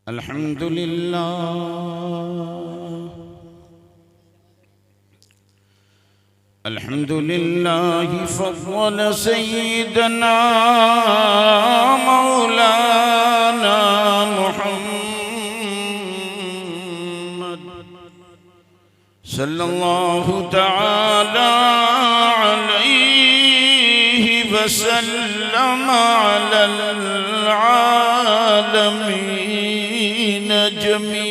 अल्हम्दुलिल्लाह फज़्ज़ल सय्यदना मौलाना मुहम्मद सल्लल्लाहु तआला अलैहि वसल्लम अलल आलमीन जमीआ।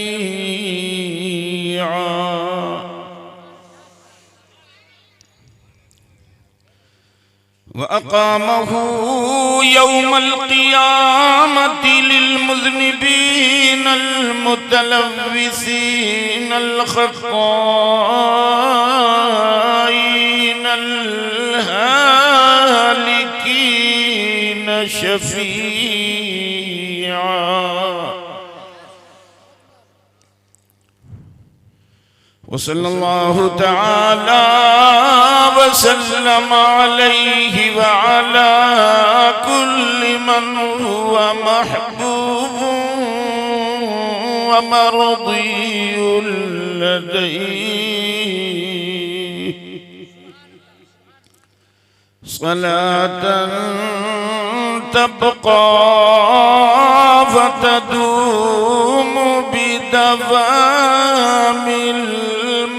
वअक़ामहु यौमल क़ियामति लिलमुज़निबीनल मुतलव्विसीनल ख़त्ताईनल हालिकीन शफ़ीआ। वसल्लल्लाहु तआला वसल्लम अलैहि व अला कुल्ली मन हुवा महबूबुन व मर्दियुल लदैहि सलातन तबक़ा फ़तदूमु बिदवामिल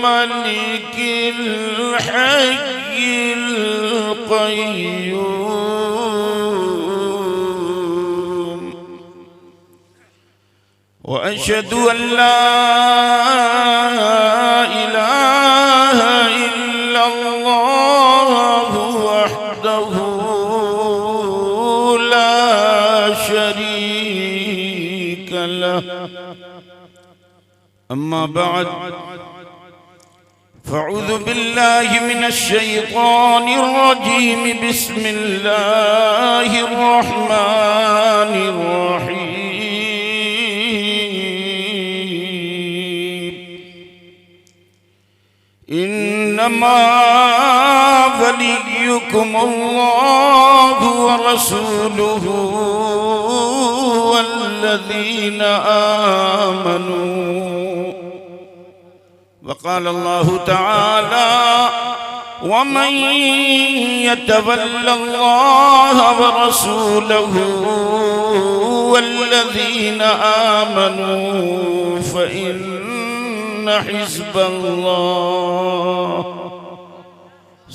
मलिकिल हय्यिल क़य्यूम। व अशहदु अन ला इलाहा इल्लल्लाह वहदहु ला शरीक लह। अम्मा बअद फ़अऊज़ु बिल्लाहि मिनश शैतानिर रजीम। बिस्मिल्लाहिर रहमानिर रहीम। इन्नमा वलिय्युकुमुल्लाहु व रसूलुहु वल्लज़ीना आमनू। वक़ाल अल्लाहु तआला वमन यतवल्लल्लाह व रसूलहु वल्लज़ीना आमनू फ़इन्न हिज़्बल्लाह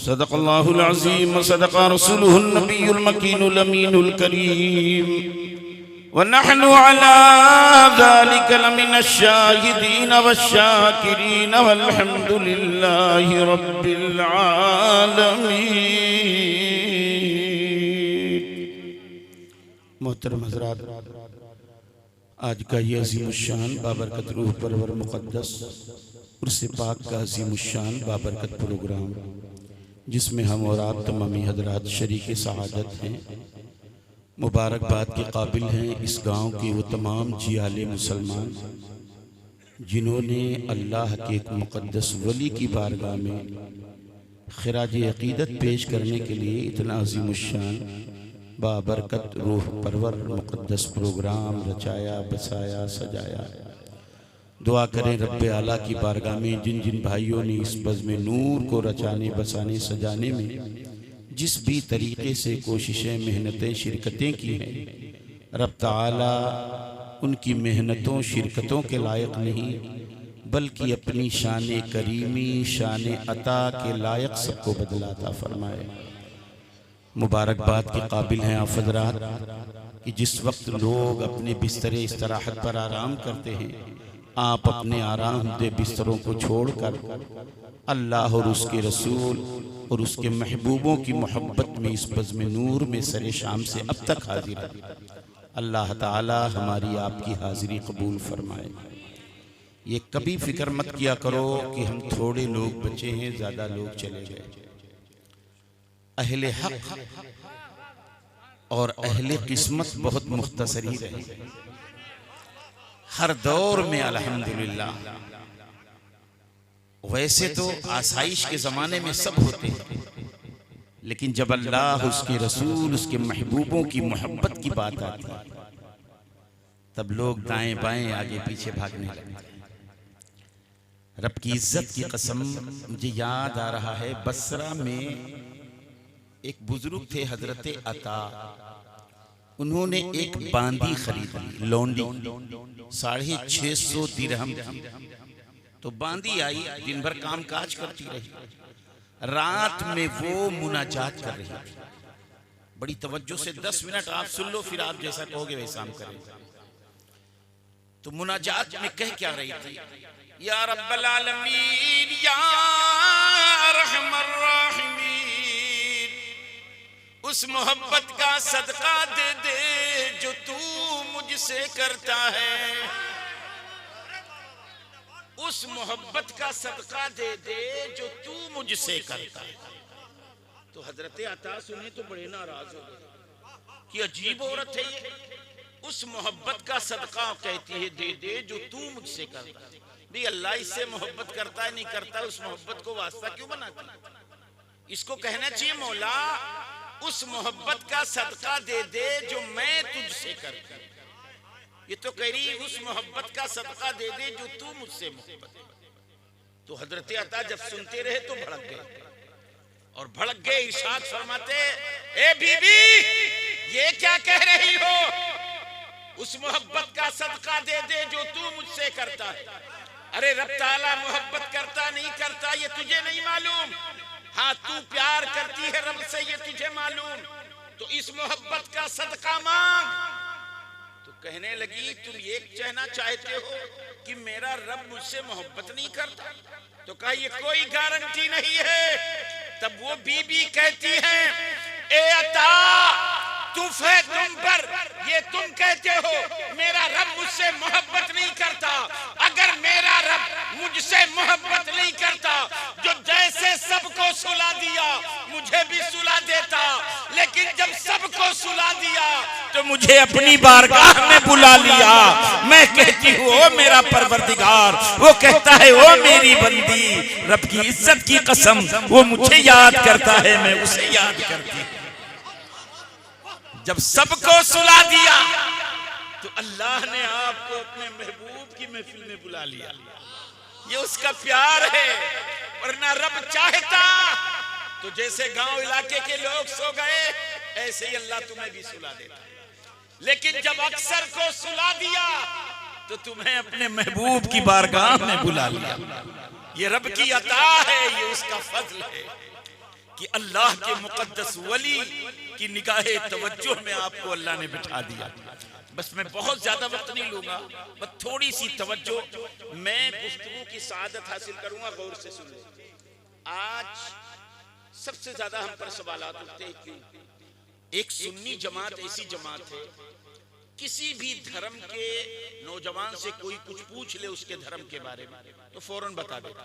सदक़ल्लाहुल अज़ीम व सदक़ रसूलुहुन नबियुल मकीनुल अमीनुल करीम। वनहनु अला ज़ालिक लमिनश शाहिदीन वश्शाकिरीन वल्हम्दुलिल्लाहि रब्बिल आलमीन। मोहतरम हज़रात, आज का ये अज़ीमुश्शान बाबरकत रूह परवर मुक़द्दस उर्स पाक का अज़ीमुश्शान बाबरकत प्रोग्राम, जिसमें हम और आप तमामी हज़रात शरीक सआदत हैं, मुबारकबाद के काबिल हैं इस गांव के वो तमाम जियाले मुसलमान जिन्होंने अल्लाह के एक मुक़द्दस वली की बारगाह में खिराज अक़ीदत पेश करने के लिए इतना अज़ीमुश्शान बाबरकत रूह परवर मुक़द्दस प्रोग्राम रचाया, बसाया, सजाया। दुआ करें रब्बे आला की बारगाह में जिन जिन भाइयों ने इस बज़्म नूर को रचाने, बसाने, सजाने में जिस भी तरीक़े से कोशिशें, मेहनतें, शिरकतें की हैं, रब ताला उनकी मेहनतों, शिरकतों के लायक नहीं बल्कि अपनी शान करीमी, शान अता के लायक सबको बदलाता फरमाए। मुबारकबाद के काबिल हैं आप हज़रात कि जिस वक्त लोग अपने बिस्तरे इस्तराहत पर आराम करते हैं, आप अपने आरामदेह बिस्तरों को छोड़कर अल्लाह और उसके रसूल और उसके महबूबों की मोहब्बत में इस बज़्म नूर में सरे शाम से अब तक हाजिर है। अल्लाह ताला हमारी आपकी हाजिरी कबूल फरमाए। ये कभी फिक्र मत किया करो कि हम थोड़े लोग बचे हैं, ज़्यादा लोग चले गए। अहले हक और अहले किस्मत बहुत मुख्तसर ही रहे। हर दौर में अल्हम्दुलिल्लाह, वैसे तो आसाइश के ज़माने में सब होते हैं, लेकिन जब अल्लाह, उसके रसूल, उसके महबूबों की मोहब्बत की बात आती है तब लोग दाएं बाएं आगे पीछे भागने लगते हैं। रब की इज्जत की कसम, मुझे याद आ रहा है बसरा में एक बुजुर्ग थे हजरत अता, उन्होंने एक बांदी खरीदी, लौंडी 650 दिरहम की। तो बांदी आई, दिन भर काम काज करती रही, रात में वो मुनाजात कर रही थी बड़ी तवज्जो से। 10 मिनट आप सुन लो, फिर आप जैसा कहोगे वैसा हम करेंगे। तो मुनाजात में कह क्या रही थी? या रब्बल आलमीन या रहमर राहिमीन, उस मोहब्बत का सदका दे दे जो तू मुझसे करता है, उस मोहब्बत का सदका दे दे जो तू मुझसे करता है। तो हजरत अता सुने तो बड़े नाराज हो गए कि अजीब औरत है ये, उस मोहब्बत का सदका कहती है दे दे जो तू मुझसे करता है। भाई अल्लाह इससे मोहब्बत करता है नहीं करता, उस मोहब्बत को वास्ता क्यों बनाती? इसको कहना चाहिए मौला उस मोहब्बत का सदका दे दे जो मैं तुझसे करता हूं। ये तो कह रही उस मोहब्बत का सदका दे दे जो तू मुझसे मोहब्बत। तो हजरत अता जब सुनते रहे तो भड़क गए, और भड़क गए इरशाद फरमाते, ए बीबी ये क्या कह रही हो? उस मोहब्बत का सदका दे दे जो तू मुझसे करता है। अरे रब ताला मोहब्बत करता नहीं करता ये तुझे नहीं मालूम, हाँ तू प्यार करती है रब से ये तुझे मालूम, तो इस मोहब्बत का सदका मांग। तो कहने लगी तुम ये कहना चाहते हो कि मेरा रब मुझसे मोहब्बत नहीं करता? तो कहा ये कोई गारंटी नहीं है। तब वो बीबी कहती है, ए अता तुफ है तुम पर, ये तुम कहते हो मेरा रब मुझसे मोहब्बत नहीं करता। अगर मेरा रब मुझसे मोहब्बत नहीं करता, जो जैसे सबको सुला दिया मुझे भी सुला देता, लेकिन जब सबको सुला दिया तो मुझे अपनी बारगाह में बुला लिया। मैं कहती हूँ ओ मेरा परवरदिगार, वो कहता है ओ मेरी बंदी। रब की इज्जत की कसम, वो मुझे याद करता है, मैं उसे याद करती हूँ। जब सबको सुला दिया तो अल्लाह ने आपको अपने महबूब की महफिल में बुला लिया। ये उसका प्यार है, वरना रब चाहता तो जैसे गांव इलाके के लोग सो गए ऐसे ही अल्लाह तुम्हें भी सुला देता, लेकिन जब अक्सर को सुला दिया तो तुम्हें अपने महबूब की बारगाह में बुला लिया। ये रब की अता है, ये उसका फजल है कि अल्लाह के मुकद्दस वली की निगाहे तवज्जो में आपको अल्लाह ने बिठा दिया। बस मैं बहुत ज्यादा वक्त नहीं लूंगा, बस थोड़ी सी तवज्जो, मैं गुफ्तगू की सआदत हासिल करूंगा, गौर से सुन लो। आज सबसे ज्यादा हम पर सवालात उठते हैं क्यों? एक सुन्नी जमात ऐसी जमात है, किसी भी धर्म के नौजवान से कोई कुछ पूछ ले उसके धर्म के बारे में तो फौरन बता देता।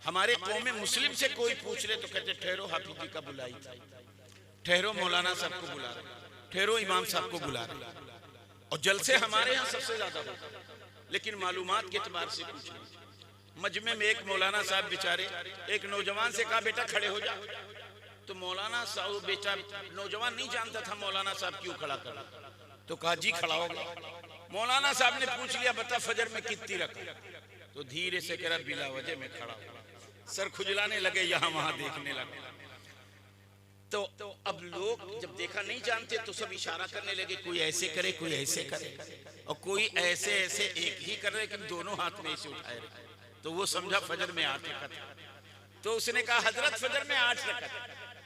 हमारे कौम में मुस्लिम से कोई पूछ ले तो कहते ठहरो हाफिज जी का बुलाई था, ठहरो मौलाना साहब को बुला रहे, ठहरो इमाम साहब को बुला रहे। और जलसे हमारे यहाँ सबसे ज्यादा होता, लेकिन मालूमात के एतबार से पूछ ले। मजमे में एक मौलाना साहब बेचारे एक नौजवान से कहा बेटा खड़े हो जा, तो मौलाना साहब बेटा नौजवान नहीं जानता था मौलाना साहब क्यों खड़ा करा, तो कहा जी खड़ा होगा। मौलाना साहब ने पूछ लिया बता फजर में कितनी रखा, तो धीरे से कह रहा बिला वजह में खड़ा, सर खुजलाने लगे, यहाँ वहां देखने लगे। तो अब लोग जब देखा नहीं जानते तो सब इशारा करने लगे, कोई ऐसे करे कोई ऐसे करे, और कोई ऐसे ऐसे एक ही कर रहे लेकिन दोनों हाथ में ऐसे उठाए रहे। तो वो समझा फजर में 8 रकअत, तो उसने कहा हजरत फजर में 8 रकअत।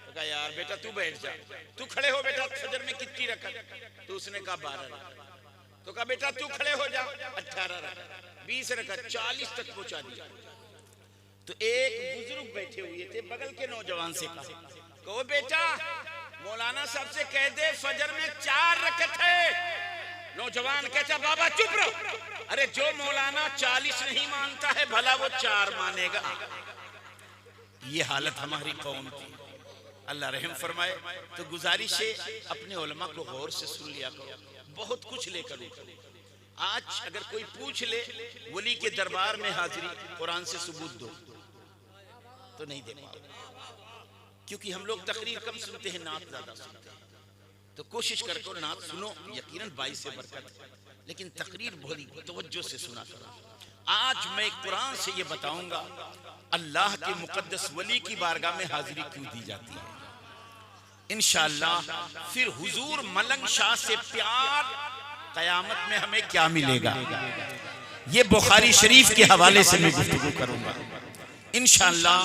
तो कहा यार बेटा तू बैठ जा, तू खड़े हो बेटा, फजर में कितनी रकअत? तो उसने कहा 12 रकअत। तो कहा बेटा तू खड़े हो जा, 18 रकअत, 20 रकअत, 40 तक पहुंचा दिया। तो एक बुजुर्ग बैठे हुए थे, बगल के नौजवान से कहा कहो बेटा मौलाना साहब से कह दे फजर में 4 रकअत है। नौजवान कहता बाबा चुप रहो, अरे जो मौलाना 40 नहीं मानता है भला वो 4 मानेगा। ये हालत हमारी कौम की, अल्लाह रहम फरमाए। तो गुजारिश है अपने उलमा को गौर से सुन लिया करो, बहुत कुछ लेकर। आज अगर कोई पूछ ले वली के दरबार में हाजिरी कुरान से सबूत दो तो नहीं दे पाओगे, क्योंकि हम लोग तकरीर कम सुनते हैं, नात ज्यादा सुनते हैं। तो कोशिश करके नात सुनो, यकीनन 22 से बरकत है। लेकिन तकरीर बड़ी तवज्जो से सुना करो। आज मैं कुरान से ये बताऊंगा अल्लाह के मुकद्दस वली की बारगाह में हाजिरी क्यों दी जाती है। इंशाअल्लाह फिर हुजूर मलंग शाह से प्यार कयामत में हमें क्या मिलेगा, ये बुखारी शरीफ के हवाले से मैं गुफ्तगू करूंगा इंशाअल्लाह।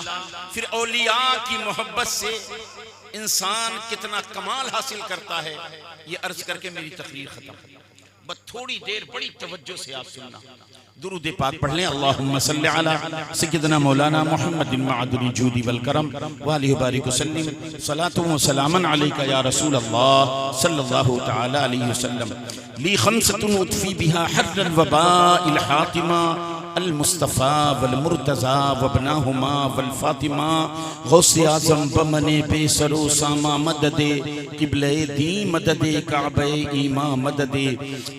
फिर औलिया की मोहब्बत से इंसान कितना कमाल हासिल करता है, ये अर्ज करके मेरी तकरीर खत्म। बस थोड़ी देर बड़ी तवज्जो से आप सुनना। दुरूद पाक पढ़ लें। अल्लाहुम्मा सल्लि अला सय्यिदना मौलाना मुहम्मदिन मअदुल जूदी वल करम व अलैहि बारिक वसल्लम सलातु व सलामन अलैका या रसूल अल्लाह सल्लल्लाहु तआला अलैहि वसल्लम। ली खमसतुन उतफी बिहा हर्रल वबाइल हातिमा अल मुस्तफ़ा वल मुर्तज़ा वबनाहुमा वल फातिमा गौसे आज़म बमने बेसरो सामा मददे किबले दी मददे काबे ईमा मददे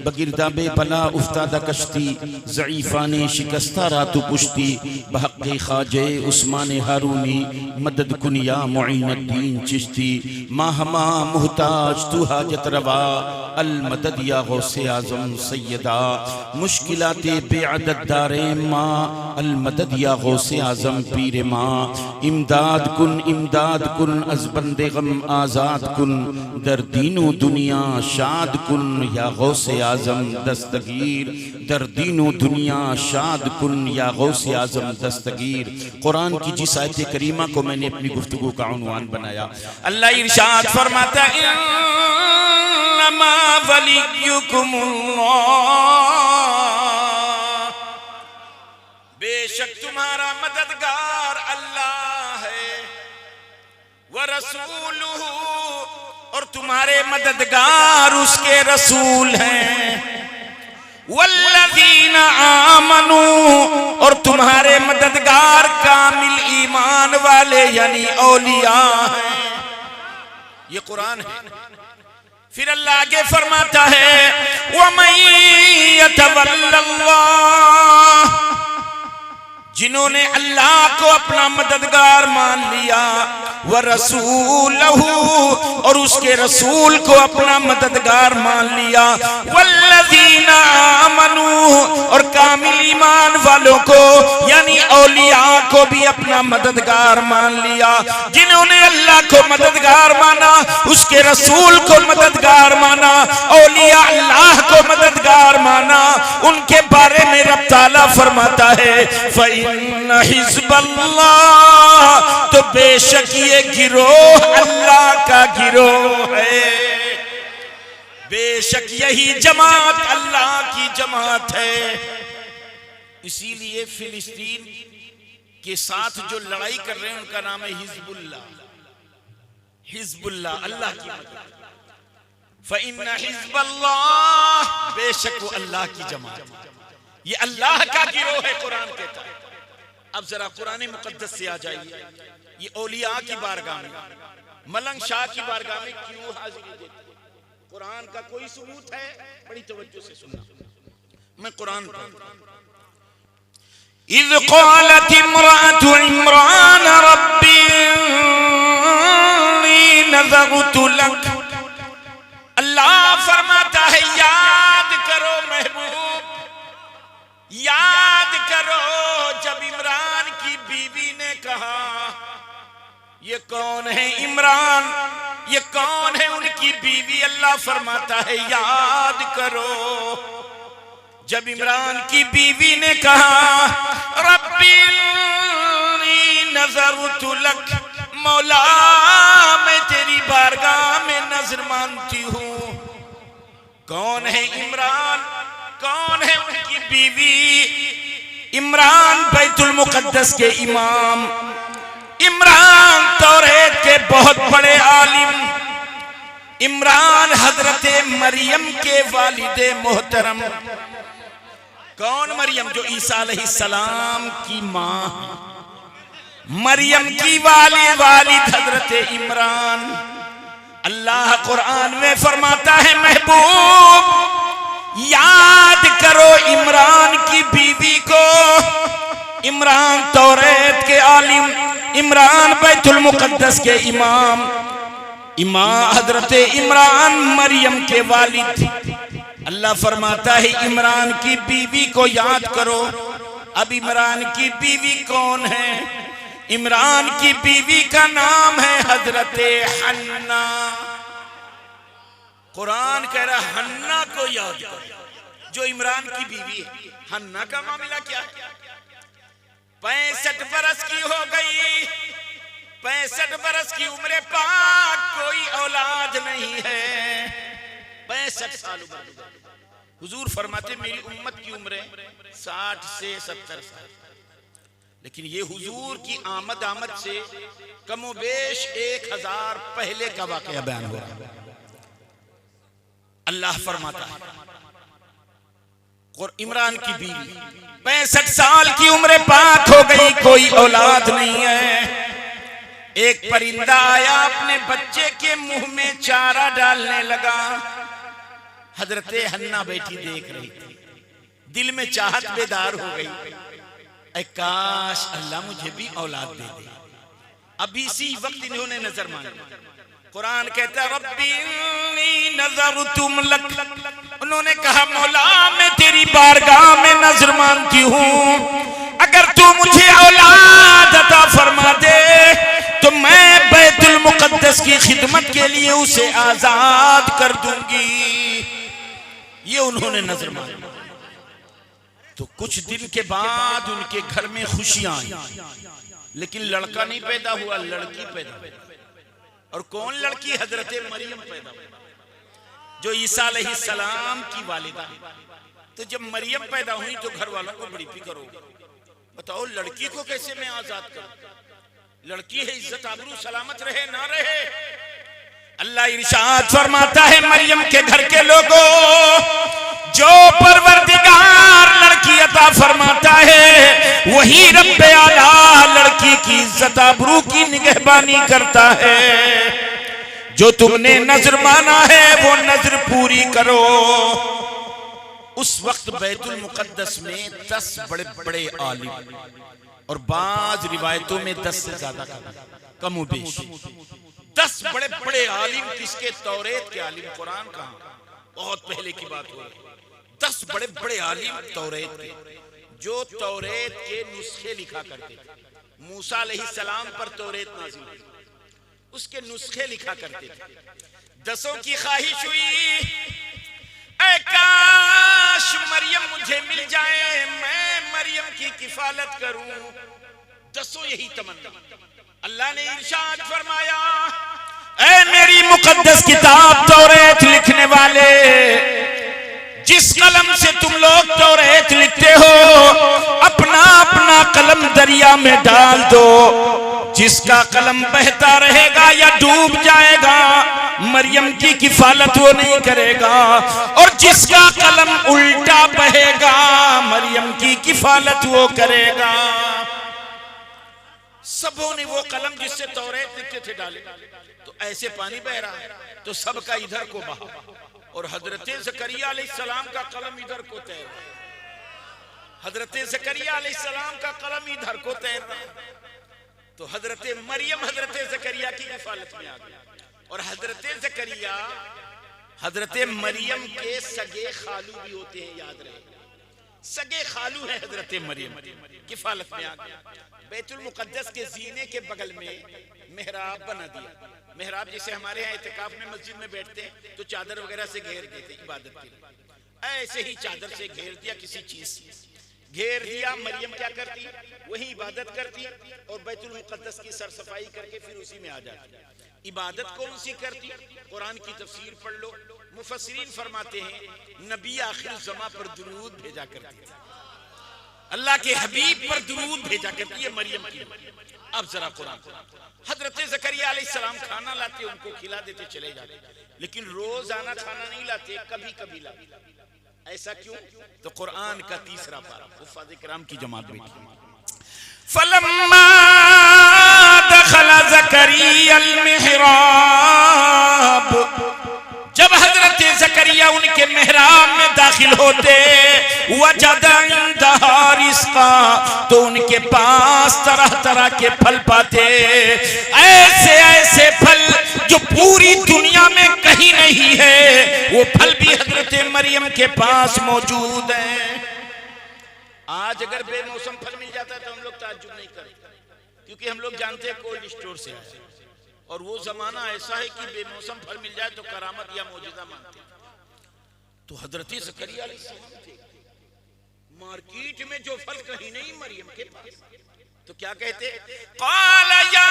बगिरदाबे बला उफ्तादा कश्ती ज़ईफ़ाने शिकस्ता रातु पुश्ती बहक़्क़े ख़ाजे उस्माने हारूनी मदद कुनिया मुईनुद्दीन चिश्ती माहमा मुहताज तू हाजत रवा अल मदद या गौसे आज़म सैयदा मुश्किलाते बेअदद दारे माँ अल मदद या गौसे आज़म पीर माँ इमदाद कुन अज़ बंदे गम आज़ाद कुन दर दीनो दुनिया शाद कुन या गौसे आज़म दस्तगीर दर दीनो दुनिया शाद कुन या गौसे आज़म दस्तगीर। कुरान की जिस आयत करीमा को मैंने अपनी गुफ्तगू का उन्वान बनाया, अल्लाह इरशाद फरमाता है इन्नमा वलियुकुमुल्लाह, बेशक तुम्हारा मददगार अल्लाह है, व रसूलुहु, और तुम्हारे मददगार उसके रसूल हैं, वल्लज़ीना आमनू, और तुम्हारे मददगार कामिल ईमान वाले यानी औलिया हैं। ये कुरान है। फिर अल्लाह आगे फरमाता है वमन यतवल्लल्लाह, जिन्होंने अल्लाह को अपना मददगार मान लिया, व रसूलहू, और उसके रसूल को अपना मददगार मान लिया, वल्लज़ीना आमनू, और कामिल ईमान वालों को यानी औलिया को भी अपना मददगार मान लिया। जिन्होंने अल्लाह को मददगार माना, उसके रसूल को मददगार माना, औलिया अल्लाह को मददगार माना, उनके बारे में रब ताला फरमाता है फ़इन्न हिज़्बल्लाह, तो बेशक ये गिरोह अल्लाह का गिरोह है, बेशक यही जमात अल्लाह की जमात है। इसीलिए फिलिस्तीन के साथ जो लड़ाई कर रहे हैं उनका नाम है हिज़्बुल्लाह। हिज़्बुल्लाह अल्लाह की मदद। फ़इन्न हिज़्बल्लाह, बेशक वो अल्लाह की जमात, ये अल्लाह का गिरोह है कुरान कहता है। अब जरा कुरान मुकद्दस से आ जाइए, ये औलिया की बारगाह में, मलंग शाह की बारगाह में क्यों हाजिरी देते हैं? कुरान का कोई सबूत है? बड़ी तवज्जो से सुनना। मैं Quran is क़ालत इम्राअतु Imran rabi नज़रतु luck, अल्लाह फरमाता है याद करो महबूब, याद करो जब इमरान की बीवी ने कहा, ये कौन है इमरान, ये कौन है उनकी बीवी? अल्लाह फरमाता है याद करो जब इमरान की बीवी ने कहा रब्बी नज़रतु लक, मौला मैं तेरी बारगाह में नजर मानती हूँ। कौन है इमरान, कौन है उनकी बीवी? इमरान बैतुल मुकद्दस के इमाम, इमरान तौरेत के बहुत बड़े आलिम, इमरान हजरत मरियम के वालिदे मोहतरम। कौन मरियम? जो ईसा अलैहिस्सलाम की माँ, मरियम की वालिद हजरत इमरान। अल्लाह कुरान में फरमाता है महबूब याद करो इमरान की बीवी को, इमरान तौरेत के आलिम, इमरान बैतुल मुकद्दस के इमाम, हजरत इमरान मरियम के वालिद। अल्लाह फरमाता है इमरान की बीवी को याद करो। अब इमरान की बीवी कौन है? इमरान की बीवी का नाम है हजरत हन्ना। कुरान कह रहा हन्ना को याद करो जो इमरान की बीवी है। हन्ना का मामला क्या है? 65 बरस की हो गई, 65 बरस की उम्र पाक, कोई औलाद नहीं है। 65 साल उम्र। हुजूर फरमाते मेरी उम्मत की उम्र 60 से 70 साल, लेकिन ये हुजूर की आमद से कमोबेश 1000 पहले का वाकया बयान हो रहा है। अल्लाह फरमाता है और इमरान की बीवी 65 साल की उम्र पाक हो गई, कोई औलाद नहीं है। एक परिंदा आया, अपने बच्चे के मुंह में चारा डालने लगा। हजरते हन्ना बैठी देख रही थी, दिल में चाहत बेदार हो गई, ऐ काश अल्लाह मुझे भी औलाद दे दे। अभी इसी वक्त इन्होंने नजर मांगी। कुरान कहता रब्बी इन्नी नज़रतु लक, उन्होंने कहा मौला मैं तेरी बारगाह में नजर मानती हूँ, अगर तू मुझे औलाद अता फरमा दे तो मैं बैतुल मुक़द्दस की खिदमत के लिए उसे आजाद कर दूंगी। ये उन्होंने नजर मानी। तो कुछ दिन के बाद उनके घर में खुशियां आई, लेकिन लड़का नहीं पैदा हुआ, लड़की पैदा हुई। और कौन लड़की? हजरत मरियम पैदा हुई, जो ईसा अलैहिस्सलाम की वालिदा। तो जब मरियम पैदा हुई तो घर वालों को बड़ी फिक्र हो गई, बताओ लड़की को कैसे मैं आजाद करूं? लड़की है, इज्जत आबरू सलामत रहे ना रहे। अल्लाह इरशाद फरमाता है मरियम के घर के लोगों, जो परवरदिगार लड़की अता फरमाता है वही रब्बे आला लड़की की इज्जत आबरू की निगहबानी करता है। जो तुमने नजर माना है वो नजर पूरी करो। उस वक्त बैतुल मुक़द्दस में 10 बड़े बड़े आलिम और बाज रिवायतों में 10 से ज्यादा कमोबेश 10 बड़े बड़े आलिम। किसके? तौरेत के आलिम। कुरान कहाँ, बहुत पहले की बात हो रही। 10 बड़े बड़े आलिम तौरेत के, जो तौरेत के नुस्खे लिखा करते थे। मूसा अलैहिस्सलाम पर तौरेत नाज़िल हुई, उसके नुस्खे लिखा करते थे। 10 की ख्वाहिश हुई, ऐ काश मरियम मुझे मिल जाए, मैं मरियम की किफालत करूं। 10 यही तमन्ना। अल्लाह ने इरशाद फरमाया, ऐ मेरी मुकद्दस किताब तौरेत लिखने वाले, जिस कलम से तुम लोग तौरेत लिखते हो अपना अपना कलम दरिया में डाल दो। जिसका कलम बहता रहेगा या डूब जाएगा, मरियम की किफालत वो नहीं करेगा, और जिसका कलम उल्टा बहेगा मरियम की किफालत वो करेगा। सबों ने वो कलम जिससे तौरेत लिखते थे डाले, तो ऐसे पानी बह रहा है तो सबका इधर को बहा, और हजरत ज़करिया अलैहिस्सलाम का कलम इधर को तैर रहा है। हजरत ज़करिया अलैहिस्सलाम का कलम इधर को तैर रहा है। तो हजरत मरियम हजरत ज़करिया की किफालत में आ गई, और हजरत ज़करिया हजरत मरियम के सगे खालू भी होते हैं, याद रहे। सगे खालू है हजरत मरियम, किफालत में आ गया। बैतुल मुक़द्दस के जीने के बगल में मेहराब बना दिया। मेहराब जैसे हमारे यहाँ इत्तिकाफ में मस्जिद में बैठते हैं तो चादर वगैरह से घेर देते इबादत के लिए, ऐसे ही चादर से घेर दिया, किसी चीज से घेर दिया। मरियम क्या करती? वही इबादत करती और बैतुल मुक़द्दस की सरसफाई करके फिर उसी में आ जाती। इबादत कौन सी करती? कुरान की तफसीर पढ़ लो। मुफस्सिरीन फरमाते हैं नबी आखिर ज़मा पर दुरूद भेजा करती थी, अल्लाह के हबीब पर दुरूद भेजा करती है मरियम की। अब जरा कुरान, हजरत ज़करिया अलैहिस्सलाम खाना लाते, उनको खिला देते, चले जाते, लेकिन रोजाना खाना नहीं लाते, कभी कभी लाते। ऐसा क्यों? तो कुरान का 3रा पारा, हुफ़ाज़ किराम की जमात बैठी। फलम्मा दखला ज़करिया अल-मिहराब, जब हजरत ज़करिया जकरिया उनके मेहराब में दाखिल होते, वजदा इंदहा रिज़्क़ा, तो उनके पास तरह तरह के फल पाते, ऐसे ऐसे फल जो पूरी दुनिया में कहीं नहीं है, वो फल भी हजरत मरियम के पास मौजूद हैं। आज अगर बेमौसम फल मिल जाता है तो हम लोग ताज्जुब नहीं करते, क्योंकि हम लोग जानते हैं कोल्ड स्टोर से आया, और वो जमाना ऐसा है कि बेमौसम फल मिल जाए तो करामत या मौजूदा मानते हैं। तो हजरत ज़करिया अलैहिस्सलाम थे, मार्केट में जो फल कहीं नहीं मरियम के पास, तो क्या कहते, क़ाल या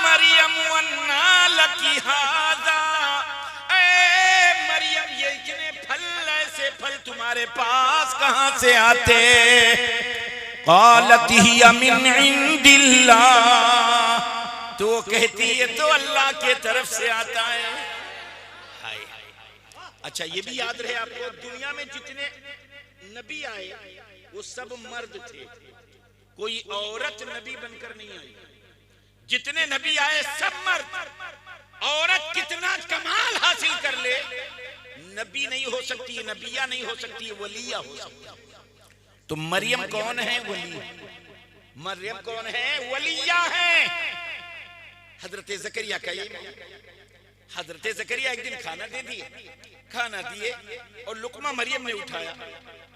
मरियम अन्ना लकी हाज़ा, मरियम ये इतने फल, ऐसे फल तुम्हारे पास कहां से आते? क़ालत हिया मिन इंदिल्लाह, तो वो कहती है तो अल्लाह के तरफ से आता है। हाय अच्छा ये भी याद रहे आपको, दुनिया में जितने नबी आए वो सब मर्द थे, कोई औरत नबी बनकर नहीं आई। जितने नबी आए सब मर्द। औरत कितना कमाल हासिल कर ले, नबी नहीं हो सकती, नबिया नहीं हो सकती, वलिया हो सकती। तो मरियम कौन है? वली। मरियम कौन है? वलिया है। हजरत ज़करिया का ये, हजरत ज़करिया एक दिन खाना दे दिए, खाना दिए और लुकमा मरियम ने उठाया,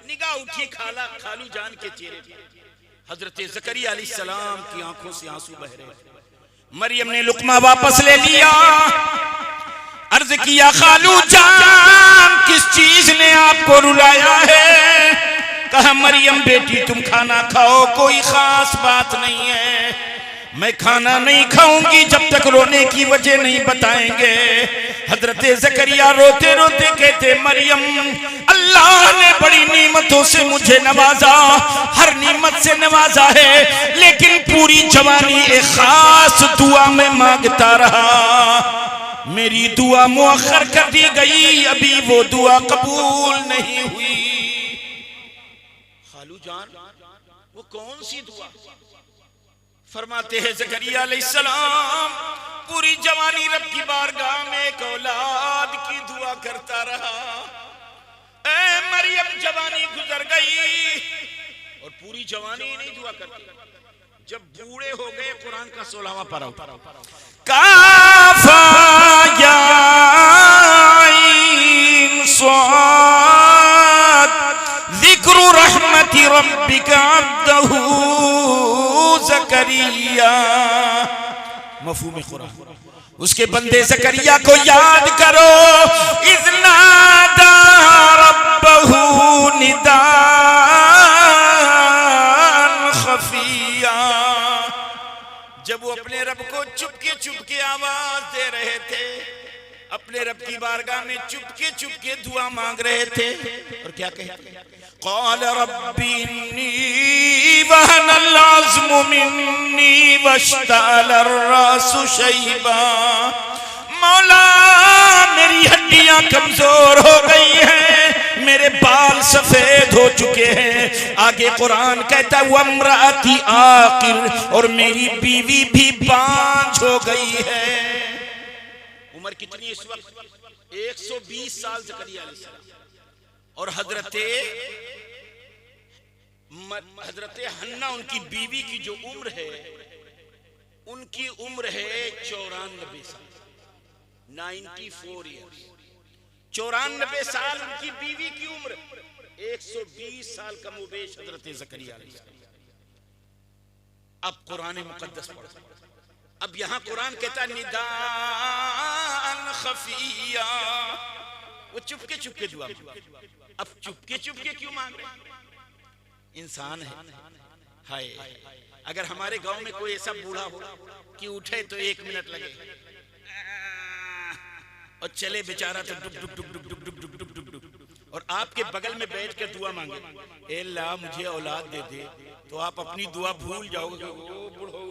निगाह उठी खालू जान के चेहरे पे, हजरत ज़करिया अलैहिस्सलाम की आंखों से आंसू बह रहे। मरियम ने लुकमा वापस ले लिया, अर्ज किया खालू जान किस चीज ने आपको रुलाया है? कहा मरियम बेटी तुम खाना खाओ, कोई खास बात नहीं है, मैं खाना नहीं खाऊंगी जब तक रोने की वजह नहीं बताएंगे। हजरत ज़करिया रोते रोते कहते मरियम अल्लाह ने बड़ी नीमतों से मुझे नवाजा, हर नीमत से नवाजा है, लेकिन पूरी जवानी एक खास दुआ में मांगता रहा, मेरी दुआ मुअख्खर कर दी गई, अभी वो दुआ कबूल नहीं हुई। खालू जान वो कौन सी दुआ? फरमाते हैं ज़करिया अलैहिस्सलाम पूरी जवानी रब की बारगाह में एक औलाद की दुआ करता रहा। ऐ मरियम जवानी गुजर गई और पूरी जवानी नहीं दुआ करती, जब बूढ़े हो गए कुरान का 16वां पारा, काफा या आइन स्वाद ज़िक्र रहमति रब्बिका अब्दहू ज़करिया, मफ़हूम कुरान, उसके बंदे ज़करिया को याद करो, इज़ नादा रब्बहू निदान खफ़िया, जब वो अपने रब को चुपके आवाज दे रहे थे, अपने रब की बारगाह में चुपके दुआ मांग रहे थे, और क्या कहते हैं? क़ाल रब्बी इन्नी वहनल अज़्मु मिन्नी वश्तअलर रासु शैबा, मौला मेरी हड्डियां कमजोर हो गई हैं, मेरे बाल सफेद हो चुके हैं। आगे कुरान कहता है वम्राती आकिर, और मेरी बीवी भी बांझ हो गई है। उम्र कितनी इस वक्त? 120 साल ज़करिया अलैहिस्सलाम, और हजरत हन्ना उनकी बीवी की जो उम्र है, उनकी उम्र है 94 साल, 94 ईयर्स, 94 साल उनकी बीवी की उम्र, 120 साल का मुबेश हजरत ज़करिया अलैहिस्सलाम। अब कुरान मुक़द्दस पढ़ो, अब यहां कुरान कहता निदान खफिया, वो चुपके दुआ, अब चुपके क्यों मांग रहे? इंसान है। हाय अगर हमारे गांव में कोई ऐसा बूढ़ा हो कि उठे तो 1 मिनट लगे और चले बेचारा तो डुक, और आपके बगल में बैठ कर दुआ मांगे, ए अल्लाह मुझे औलाद दे दे, तो आप अपनी दुआ भूल जाओगे। ओ बूढ़ो,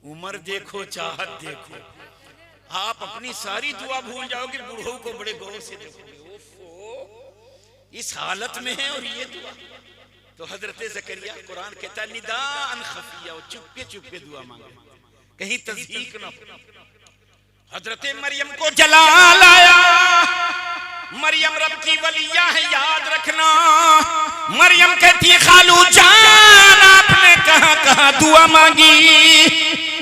उम्र देखो चाहत देखो, आप अपनी सारी दुआ भूल जाओगे, बूढ़ों को बड़े गौर से देखोगे, इस हालत में है और ये दुआ। तो हजरत ज़करिया कुरान कहता है निदान खफिया, चुपके दुआ मांगे, कहीं तज़हीक ना हो। हजरत मरियम को जलाल आया, मरियम रब की वलिया है, याद रखना। मरियम कहती है खालू जान आपने कहां कहां दुआ मांगी।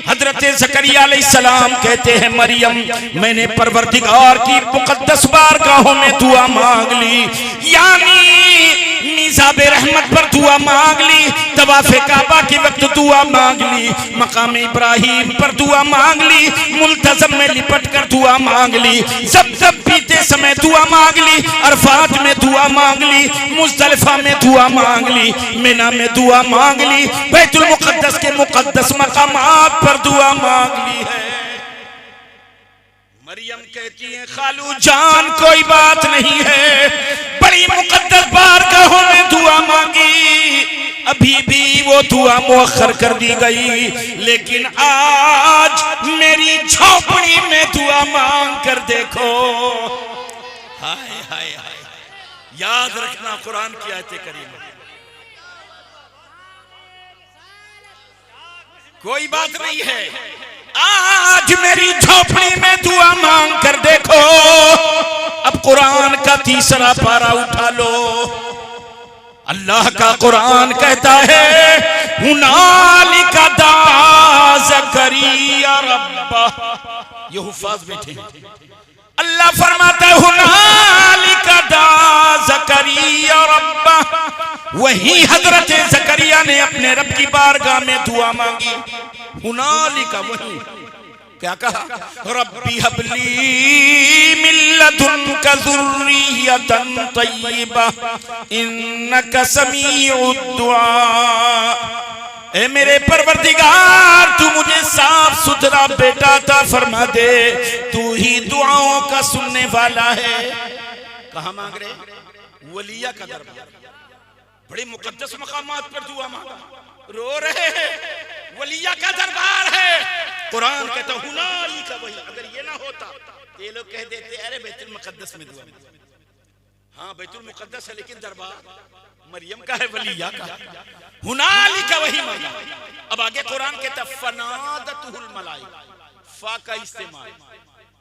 हजरत ज़करिया अलैहिस्सलाम कहते हैं मरियम मैंने परवरदिगार की मुकद्दस बारगाहों में दुआ मांग ली, यानी निज़ाबे रहमत पर दुआ मांग ली, तवाफ़े काबा के वक्त दुआ मांग ली, मकाम इब्राहिम पर दुआ मांग ली, मुल्तज़म में लिपट कर दुआ मांग ली, ज़मज़म पीते समय दुआ मांग ली, अरफात में दुआ मांग ली, मुज़दलिफ़ा में दुआ मांग ली, मिना में दुआ मांग ली, बैतुल मुक़द्दस के मुक़द्दस मकामात पर दुआ मांग ली है। मरियम कहती है खालू जान कोई बात नहीं है, बड़ी मुक़द्दस बारगाहों में दुआ मांगी, अभी भी वो दुआ मुअख्खर कर दी गई, लेकिन आज मेरी झोपड़ी में दुआ मांग कर देखो। हाय हाय हाय, याद रखना कुरान की आयतें करीम, कोई बात नहीं है, आज मेरी झोपड़ी में दुआ मांग कर देखो। अब कुरान का तीसरा पारा उठा लो, अल्लाह का कुरान कहता है हुनालिका दा ज़करिया रब्बा, ये हुफ़ाज़ बैठे हैं, अल्लाह फरमाता है हुनालिका दा ज़करिया रब्बा, वही हजरत ज़करिया ने अपने रब की बारगाह में दुआ मांगी। हुनालिका वही क्या कहा, रब्बी हबली मिन लदुनका ज़ुर्रियतन तय्यिबा इन्नका समीउद दुआ, ए मेरे परवरदिगार तू मुझे साफ सुथरा बेटा अता फरमा दे, तू ही दुआओं का सुनने वाला है। कहाँ मांग रहे, वलिया का दरबार, बड़े मुकद्दस मकामात पर दुआ मांगा, रो रहे हैं, वलिया का दरबार है। कुरान कहता हुनालिका वही, अगर ये ना होता तो ये लोग कह देते अरे बैतुल मुक़द्दस में दुआ, हाँ बैतुल मुक़द्दस है लेकिन दरबार मरियम का है, वलिया का। हुनालिका वही मांगा। अब आगे कुरान कहता फनादतहुल मलाइका, फा का इस्तेमाल,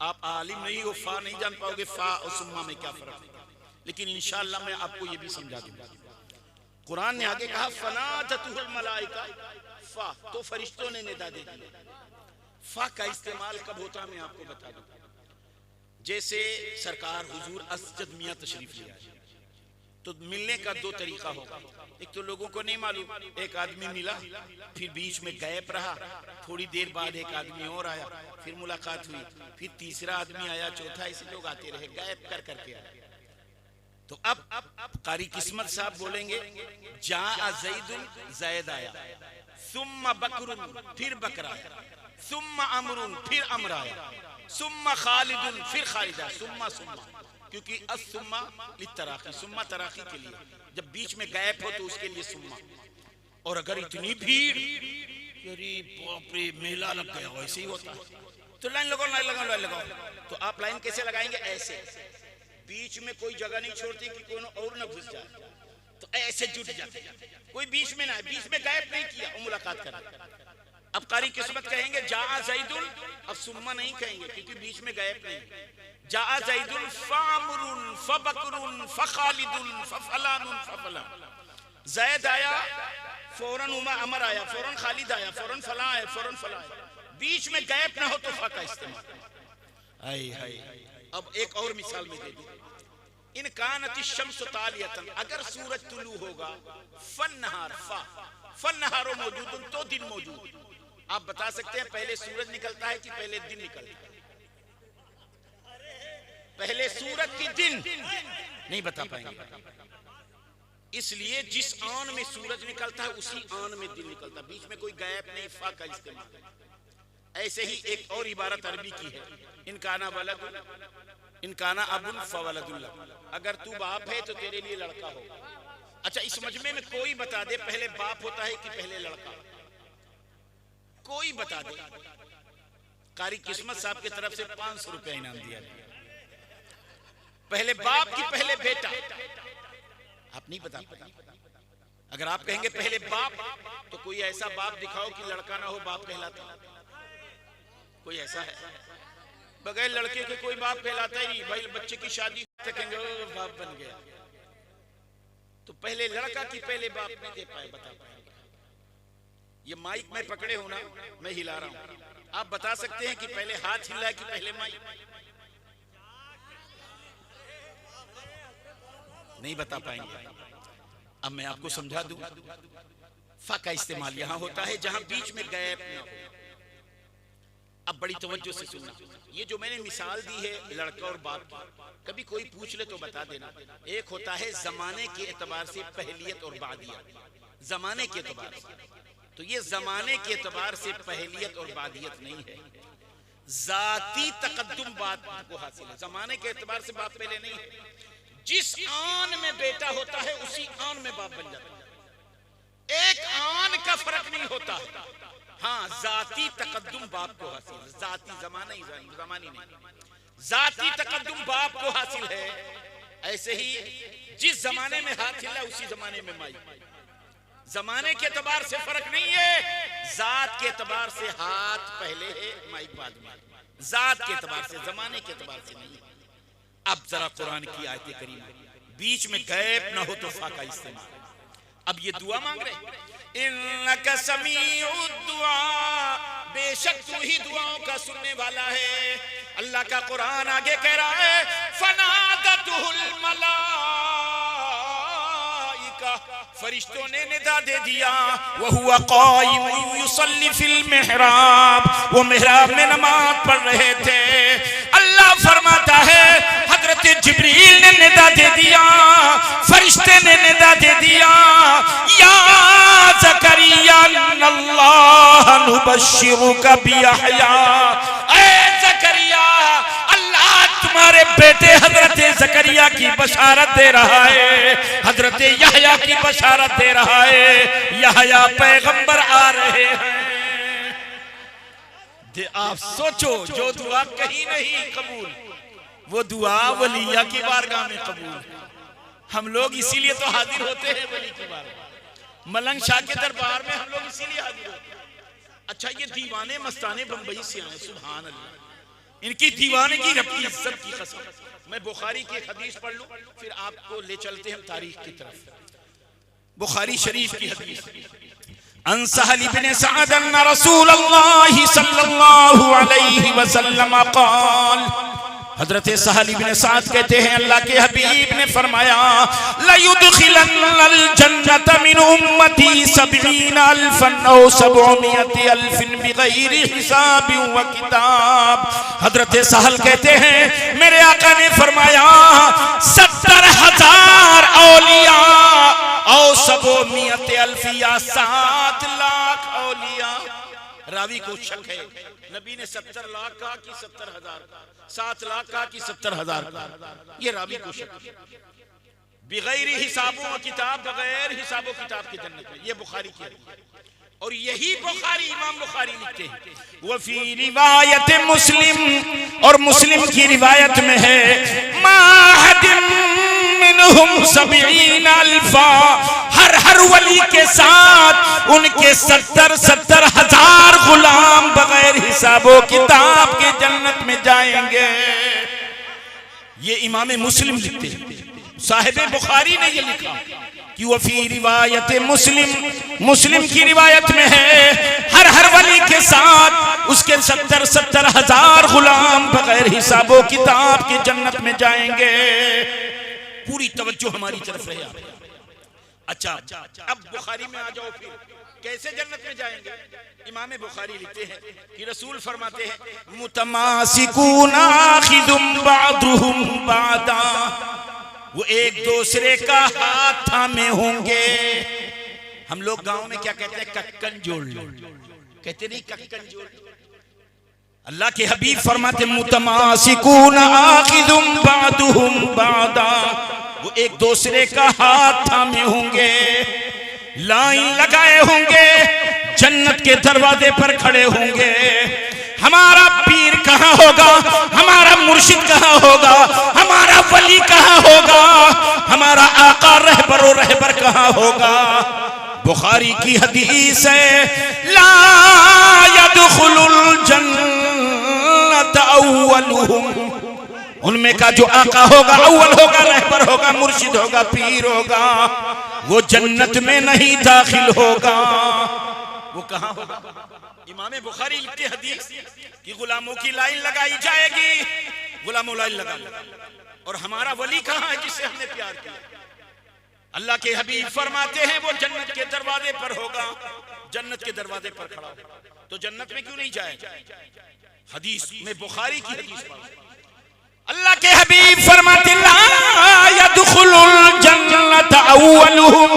आप आलिम नहीं हो, फा नहीं जान पाओगे फा और सुम्मा में क्या फर्क है, लेकिन इंशाअल्लाह मैं आपको ये भी समझा दूंगा। कुरान ने आगे कहा फनादतहुल मलाइका, फा तो फरिश्तों ने निदा दे दी, फा का इस्तेमाल कब होता मैं आपको बता दूं। जैसे सरकार हुजूर असजद मियां तशरीफ ले आए तो मिलने का दो तरीका होगा, एक तो लोगों को नहीं मालूम, एक आदमी मिला फिर बीच में गायब रहा, थोड़ी देर बाद एक आदमी और आया, फिर मुलाकात हुई, फिर तीसरा आदमी आया, चौथा, ऐसे लोग आते रहे, गायब कर करके आए। तो अब कारी किस्मत साहब बोलेंगे जा ज़ैदुन, ज़ैद आया, सुम्मा बकरुन, फिर बकरा आया, सुम्मा अमरुन, फिर अमर आया, सुम्मा खालिदुन, फिर खालिद आया, सुम्मा सुम्मा, क्योंकि असुम्मा लितराखी, सुम्मा तराखी के लिए, जब बीच में गायब हो तो उसके लिए सुम्मा। और अगर इतनी भीड़, अरे बाप रे मेला लग गया, वैसे ही होता है तो लाइन लगाओ लाइन लगाओ लाइन लगाओ, तो आप लाइन कैसे लगाएंगे, ऐसे बीच में कोई जगह नहीं छोड़ती कि कोई और ना घुस जाए, तो ऐसे जुट जाते, कोई बीच में ना है, बीच में गायब नहीं किया और मुलाकात कर। अब कारी किस्मत कहेंगे जा ज़ैदुन, अब सुम्मा नहीं कहेंगे क्योंकि बीच में गायब नहीं, जा ज़ैदुन फ़अमरुन फ़बकरुन फ़खालिदुन फ़फलानुन फ़फलान, ज़ैद आया फौरन अमर आया, फौरन खालिद आया, फौरन फला आया, फौरन फला आया, बीच में गायब ना हो तो फ़ा का इस्तेमाल। हाय हाय, अब एक और मिसाल में दे दूं, इन कानति शम्सु तालियतन, अगर सूरज तुलू होगा, फन्नहार, फा फन्नहारो मौजूदुन, तो दिन मौजूद। आप बता सकते हैं पहले सूरज निकलता है कि पहले दिन निकलता है? पहले सूरज की दिन नहीं बता पाएंगे, इसलिए जिस आन में सूरज निकलता है उसी आन में दिन निकलता है, बीच में कोई गैप नहीं, फा का इस्तेमाल। ऐसे ही एक और इबारत अरबी की है, इनकाना वलद इनकाना अबुन फवलदुल्ला, अगर तू बाप है तो तेरे लिए लड़का होगा। अच्छा, इस मजमे में कोई बता दे पहले बाप होता है कि पहले लड़का, कोई बता दे। कारी किस्मत साहब की तरफ से 500 रुपया इनाम दिया, पहले बाप की पहले बेटा, आप नहीं बता पाए। अगर आप कहेंगे पहले बाप, तो कोई ऐसा बाप दिखाओ कि लड़का ना हो बाप कहलाता, कोई ऐसा है? बगैर लड़के के कोई बाप कहलाता ही नहीं। भाई बच्चे की शादी कहेंगे बाप बन गया, तो पहले लड़का की पहले बाप नहीं दे पाए, बता पाएंगे? ये माइक में पकड़े हो ना, मैं हिला रहा हूं, आप बता सकते हैं कि पहले हाथ हिला कि पहले माइक? नहीं बता पाएंगे। अब मैं आपको समझा दूं, फा का इस्तेमाल यहां होता है जहां बीच में गैप ना हो। अब बड़ी तवज्जो से सुनना, ये जो मैंने मिसाल दी है लड़का और बाप की, कभी कोई पूछ ले तो बता देना। एक होता है जमाने के एतबार से पहलियत और बादियत, जमाने के एतबार से, तो ये जमाने के एतबार से पहलियत और बादियत नहीं है, जाती तकद्दुम बात को हासिल है। जमाने के एतबार से बाप पहले नहीं है, जिस आन में बेटा होता है उसी आन में बाप बन जाता है, एक आन का फर्क नहीं होता। हाँ, जाती तकद्दुम बाप को हासिल है, जाती जमाना ही जमानी नहीं, जाती तकद्दुम बाप को हासिल है। ऐसे ही जिस जमाने में हाथ हिला उसी जमाने में माई, जमाने के एतबार से फर्क नहीं है, जात के एतबार से हाथ पहले है माई बाद में, जात के एतबार से, जमाने के एतबार से नहीं। अब जरा कुरान की आयत करीमा, बीच में गैप ना हो तो फा का इस्तेमाल। अब ये दुआ मांग रहे, इन्नका समीउद दुआ, बेशक तू ही दुआओं का सुनने वाला है। अल्लाह का कुरान आगे कह रहा है, फनादतुहुल मलाइका, फरिश्तों ने निदा दे दिया, वहुवा काइम युसल्ली फिल मिहराब, वो मिहराब में नमाज पढ़ रहे थे। अल्लाह फरमाता है हजरत जिब्रील ने निदा दे दिया, फरिश्ते ने निदा दे दिया, या ज़करिया अल्लाह नुबश्शिरुका बियहया, ऐ ज़करिया अल्लाह तुम्हारे बेटे हजरत ज़करिया की बशारत दे रहा है, हजरत यहया की बशारत दे रहा है, यहया पैगंबर आ रहे हैं। आप सोचो, जो दुआ कहीं नहीं कबूल, वो दुआ वलिया की बारगाह में कबूल। हम लोग इसीलिए तो हाजिर होते हैं वली की बारगाह, मलंग शाह के दरबार में हम लोग इसीलिए हाजिर होते हैं। अच्छा, ये दीवाने मस्ताने बंबई से आए, सुभान अल्लाह, इनकी दीवाने की रब की इज्जत की कसम। मैं बुखारी की एक हदीस पढ़ लूं, फिर आपको ले चलते हैं तारीख की तरफ। बुखारी शरीफ की हदीस, अन सहल इब्न सअद अन रसूलुल्लाह सल्लल्लाहु अलैहि वसल्लम क़ाल, हजरत सहल इब्न सअद कहते हैं अल्लाह के हबीब ने फरमाया, ला युदखिलन्नल जन्नत मिन उम्मती 70,000 औ 700,000 बिगैर हिसाब व किताब। हजरत सहल कहते हैं मेरे आका ने फरमाया 70,000 औलिया औ 700,000 या 7 लाख औलिया। रावी को शक है, नबी ने 70 लाख कहा कि 70,000 कहा, 7 लाख कहा कि 70,000 कहा, ये रावी को शक है। बिगैर हिसाबों व किताब, बगैर हिसाबो किताब की जन्नत में, ये बुखारी की है। और यही बुखारी, इमाम बुखारी लिखते हैं वफी रिवायत मुस्लिम, और मुस्लिम की रिवायत में है माहदिम मिनहुम 70,000, हर वली के साथ उनके 70,000 गुलाम बगैर हिसाबो किताब के जन्नत में जाएंगे। ये इमाम मुस्लिम लिखते हैं, साहिब बुखारी ने ये लिखा कि वो फी रिवायत मुस्लिम, मुस्लिम की रिवायत में है हर वली के साथ उसके 70,000 गुलाम बगैर हिसाबो किताब के जन्नत में जाएंगे। पूरी तवज्जो हमारी तरफ रहे। अच्छा, अब बुखारी में आ जाओ, फिर कैसे जन्नत में जाएंगे? इमाम बुखारी लिखते हैं कि रसूल फरमाते हैं मुतमासिकून आखिदुम बादुहुम बादा, वो एक दूसरे का हाथ थामे होंगे। हम लोग गांव में क्या कहते हैं, कक्कन जोड़ लो, कहते नहीं कक्कन जोड़। अल्लाह के हबीब फरमाते मुतमासिकून आखिदुम बादुहुम बादा, वो एक दूसरे का हाथ थामे होंगे, लाइन लगाए होंगे, जन्नत के दरवाजे पर खड़े होंगे। हमारा पीर कहाँ होगा, हमारा मुर्शिद कहाँ होगा, हमारा वली कहाँ होगा, हमारा आका रहबर कहाँ होगा। बुखारी की हदीस है ला यदखुलुल जन्नत अव्वलुहुम, उनमें का जो आका होगा, अव्वल होगा, रहबर होगा, मुर्शिद होगा, पीर होगा, वो जन्नत में नहीं दाखिल होगा। वो कहां होगा? इमाम बुखारी लिखते हदीस कि गुलामों की लाइन लगाई जाएगी, गुलामों लाइन लगा, और हमारा वली कहां है जिससे हमने प्यार किया? अल्लाह के हबीब फरमाते हैं वो जन्नत के दरवाजे पर होगा, जन्नत के दरवाजे पर खड़ा होगा। तो जन्नत में क्यों नहीं जाएगा? हदीस में बुखारी की हदीस अल्लाह के हबीब फरमाते ला यदखुलुल जन्नत अव्वलुहुम,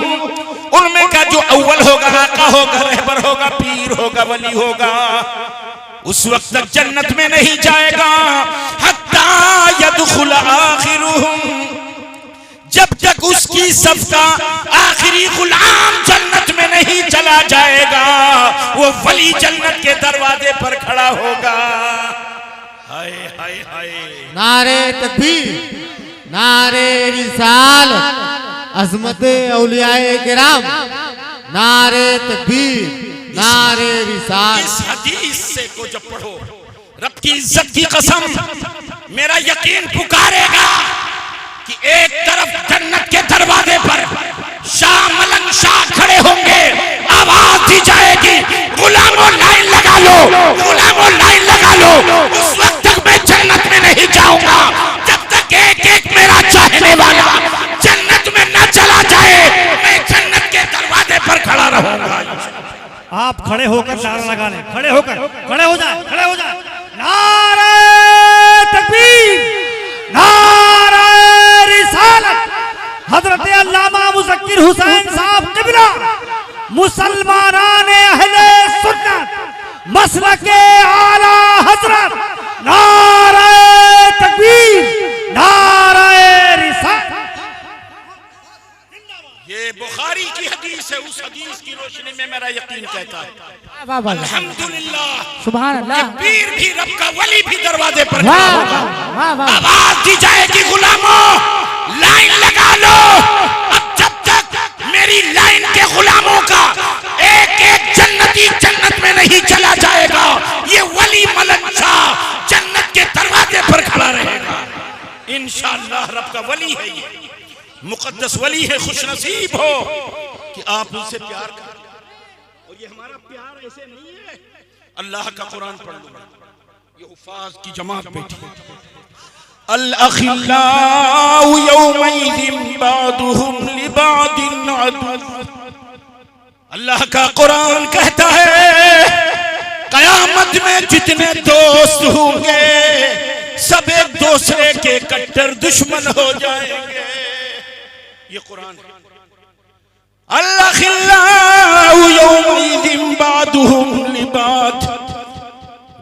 उनमें का जो अव्वल होगा, आका होगा, रहबर होगा, पीर होगा, वली होगा, उस वक्त तक जन्नत में नहीं जाएगा। हत्ता यदखुल आखिरुहुम, जब तक उसकी सफ का आखिरी गुलाम जन्नत में नहीं चला जाएगा, वो वली जन्नत के दरवाजे पर खड़ा होगा। हाय हाय हाय, नारे तकबीर, नारे रिसालत, अज़मत औलियाए किराम, नारे तकबीर, नारे रिसालत। इस हदीस से को जब पढ़ो, रब की इज्जत की कसम, मेरा यकीन पुकारेगा कि एक तरफ जन्नत के दरवाजे पर शाह मलंग शाह खड़े होंगे, आवाज दी जाएगी गुलामों लाइन लगा लो, गुलामों लाइन लगा लो। उस वक्त तक मैं जन्नत में नहीं जाऊंगा जब तक एक एक मेरा चाहने वाला जन्नत में न चला जाए। मैं जन्नत के दरवाजे पर खड़ा रहूंगा। आप खड़े होकर नारा लगा लें, खड़े होकर, खड़े हो जाए, खड़े हो जाए। नारे तकबीर, नारे रिसालत। हजरत अल्लामा मुज़क्किर हुसैन साहब किबला, मुसलमानाने अहले सुन्नत, मसलके आला हजरत, नारे तकबीर, नारे रिसालत। ये बुखारी की हदीस है, उस हदीस की रोशनी में मेरा यकीन कहता है अल्हम्दुलिल्लाह, सुभान अल्लाह, पीर भी रब का वली भी दरवाजे पर खड़ा होगा। आवाज दी जाएगी गुलामों लाइन लगा लो। अब जब तक मेरी लाइन के गुलामों का एक एक जन्नती जन्नत में नहीं चला जाएगा, ये वली मलंग शाह जन्नत के दरवाजे पर खड़ा रहेगा। इंशाअल्लाह रब का वली है, ये मुकद्दस वली है। खुशनसीब हो कि आप उनसे प्यार करें। और ये हमारा प्यार ऐसे नहीं है, अल्लाह का कुरान पढ़ लो, ये हुफाज की जमात बैठी है। अल अखिल्लाउ यौमइज़िन बादुहुम लिबादिन अदु। अल्लाह का कुरान कहता है कयामत में जितने दोस्त होंगे सब एक दूसरे के कट्टर दुश्मन हो जाएंगे। ये कुरान है। अल्लाह यौमइज़िन बादुहुम लिबाद,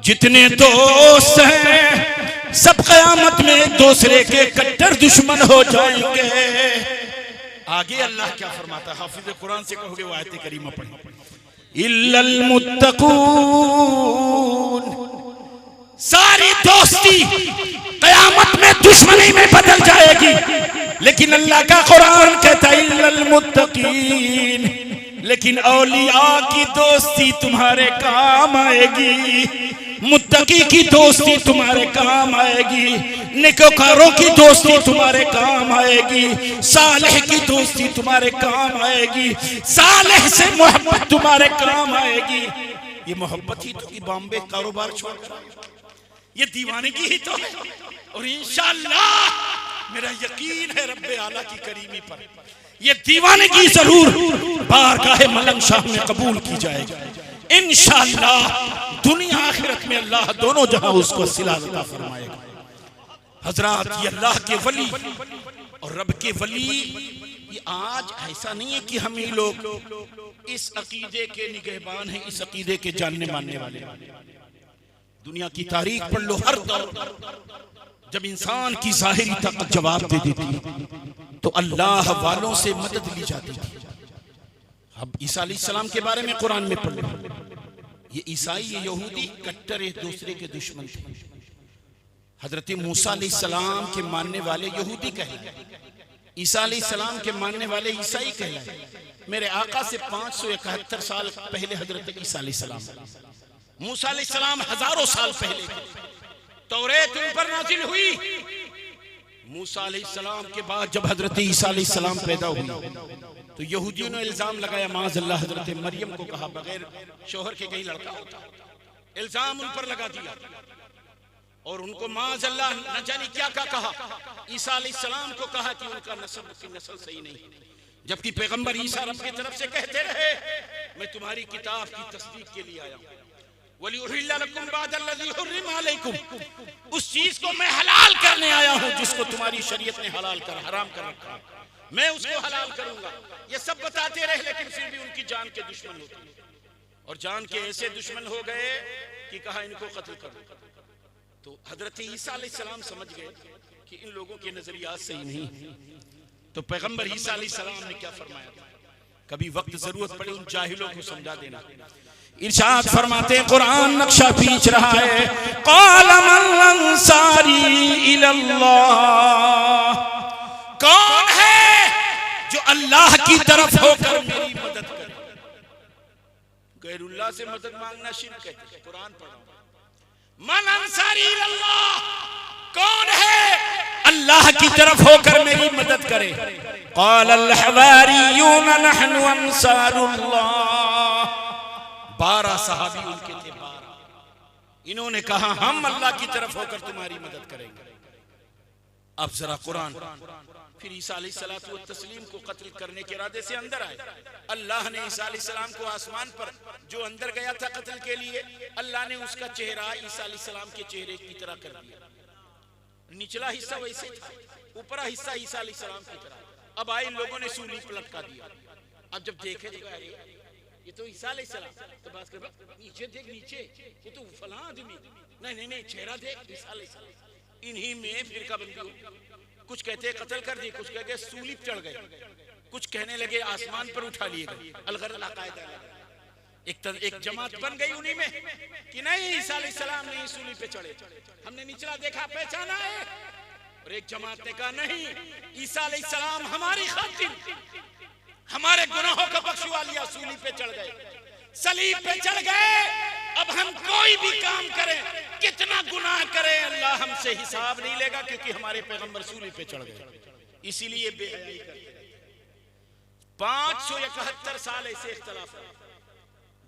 जितने दोस्त हैं सब क़यामत में एक दूसरे के कट्टर दुश्मन हो जाएंगे। आगे अल्लाह क्या फरमाता है? हाफिज़ कुरान से कहोगे वो आयत करीमा पढ़ो। इल्लल मुत्तकून, सारी दोस्ती क़यामत में दुश्मनी में बदल जाएगी, लेकिन अल्लाह का कुरान कहता है इल्लल मुत्तकीन, लेकिन औलिया की दोस्ती तुम्हारे काम आएगी, मुत्तकी की दोस्ती तुम्हारे काम आएगी, नेकोकारों की दोस्ती तुम्हारे काम आएगी, सालेह की दोस्ती तुम्हारे काम आएगी, सालेह से मोहब्बत तुम्हारे काम आएगी। ये मोहब्बत ही तो कि बॉम्बे कारोबार छोड़, ये दीवानगी ही तो है। और इंशाअल्लाह मेरा यकीन है रब्बे आला की करीमी पर ये दीवानगी जरूर बारगाह मलंग शाह में कबूल की जाएगी इंशाअल्लाह। दुनिया आखिरत में अल्लाह दोनों जहां उसको सिला अता फरमाएगा। हजरात, ये अल्लाह के वली और रब के वली, ये आज ऐसा नहीं है कि हम ही लोग इस अकीदे के निगहबान हैं, इस अकीदे के जानने मानने वाले। दुनिया की तारीख पढ़ लो, हर दौर जब इंसान की जाहिरी ताकत जवाब दे देती तो अल्लाह वालों से मदद ली जाती थी। अब ईसा अलैहिस्सलाम के बारे में कुरान में पढ़ लो, ये ईसाई, ये यहूदी कट्टर एक दूसरे के दुश्मन थे। हजरत मूसा अलैहिस्सलाम के मानने वाले यहूदी कहलाए, ईसा अलैहिस्सलाम के मानने वाले ईसाई कहलाए। मेरे आका से 571 साल पहले हजरत ईसा अलैहिस्सलाम, मूसा अलैहिस्सलाम हजारों साल पहले, तौरेत उन पर नाजिल हुई। मूसा अलैहिस्सलाम के बाद जब हजरत ईसा अलैहिस्सलाम पैदा हुई तो यहूदियों ने इल्जाम लगाया माज़अल्लाह हजरत मरियम को कहा बगैर शोहर के कहीं लड़का होता, इल्जाम उन पर लगा दिया और उनको माज़अल्लाह न जाने क्या कहा। ईसा अलैहिस्सलाम को कहा कि उनका नस्ल सही नहीं, जबकि पैगंबर ईसा रब की तरफ से कहते रहे मैं तुम्हारी किताब की तस्दीक के लिए आया हूं। उस चीज को मैं हलाल करने आया हूं जिसको तुम्हारी शरीयत ने हलाल कर हराम कर रखा, मैं उसको हलाल करूंगा। ये सब बताते रहे लेकिन फिर भी उनकी जान के दुश्मन होते और जान के ऐसे दुश्मन हो गए कि कहा इनको कत्ल करो। तो हजरत ईसा अलैहिस्सलाम समझ गए कि इन लोगों के नजरियात सही नहीं। तो पैगंबर ईसा अलैहिस्सलाम ने क्या फरमाया, कभी वक्त जरूरत पड़े उन जाहिलों को समझा देना। इरशाद फरमाते कुरान नक्शा खींच रहा है, क़ाल मन अंसारी इलल्लाह, कौन है जो अल्लाह की तरफ होकर मेरी मदद करे। गैरुल्लाह से मदद मांगना शिर्क है। कुरान पढ़ो, मन अंसारी इलल्लाह, कौन है अल्लाह की तरफ होकर मेरी मदद करे। क़ाल अल हवारियून नहनु अंसारुल्लाह, 12 सहाबी उनके थे 12। इन्होंने कहा हम अल्लाह की तरफ होकर तुम्हारी मदद करेंगे। अब जरा कुरान, फिर ईसा अलैहिस्सलातु वस्सलाम को कत्ल करने के इरादे से अंदर आए। अल्लाह ने ईसा अलैहिस्सलाम को आसमान पर जो अंदर गया था कत्ल के लिए, अल्लाह ने उसका चेहरा ईसा अलैहिस्सलाम के चेहरे की तरह कर दिया। निचला हिस्सा वैसे था, ऊपरा हिस्सा ईसा अलैहिस्सलाम की तरह। अब आए लोगों ने सूली पर लटका दिया। अब जब देखे ये तो ईसा अलैहिस्सलाम, तो बात कर नीचे देख, नीचे ये तो फलां आदमी, नहीं चेहरा देख ईसा अलैहिस्सलाम। इन्हीं में फिरका बंदी हो, कुछ कहते कत्ल कर दिए, कुछ कहते सूली पर चढ़ गए, कुछ कहने लगे आसमान पर उठा लिए गए। अलगरल अकायदा एक जमात बन गई उन्हीं में कि नहीं ईसा अलैहिस्सलाम नहीं सूली पे चढ़े, हमने निचला देखा पहचाना है। और एक जमात ने कहा नहीं, ईसा अलैहिस्सलाम हमारी खातिर हमारे गुनाहों का बख्शवा लिया, सूली पे चढ़ गए, सलीब पे चढ़ गए। अब हम कोई भी काम करें, कितना गुनाह करें, अल्लाह हमसे हिसाब नहीं लेगा क्योंकि हमारे पैगंबर सूली पे चढ़ गए। इसीलिए बेहयाई करते। 571 साल ऐसे इख्तिलाफ है।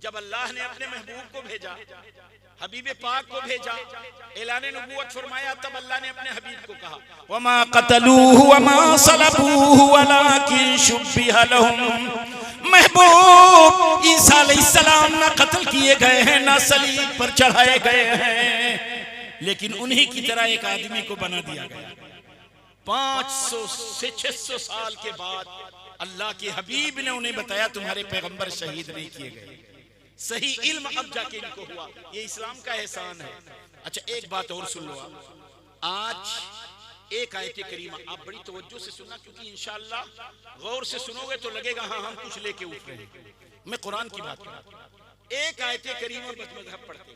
जब अल्लाह ने अपने महबूब को भेजा, हबीब पाक को भेजा, ऐलान नबूवत फरमाया, तब अल्लाह ने अपने हबीब को कहा वमा क़तलूहु वमा सलबूहु वलाकिन शुब्बिह लहुम। महबूब ईसा अलैहिस्सलाम ना कत्ल किए गए हैं ना सलीब पर चढ़ाए गए हैं, लेकिन उन्हीं की तरह एक आदमी को बना दिया गया। 500 से 600 साल के बाद अल्लाह के हबीब ने उन्हें बताया तुम्हारे पैगंबर शहीद नहीं किए गए। सही इल्म अब जाके इनको हुआ, ये इस्लाम का एहसान है। अच्छा एक बात और सुन लो आप, आज एक आयत करीमा आप बड़ी तवज्जो से सुनना, क्योंकि इंशाअल्लाह गौर से सुनोगे तो लगेगा हाँ हम कुछ लेके उठ रहे हैं। मैं कुरान की बात कर, एक आयत करीमा बदमज़हब पढ़ते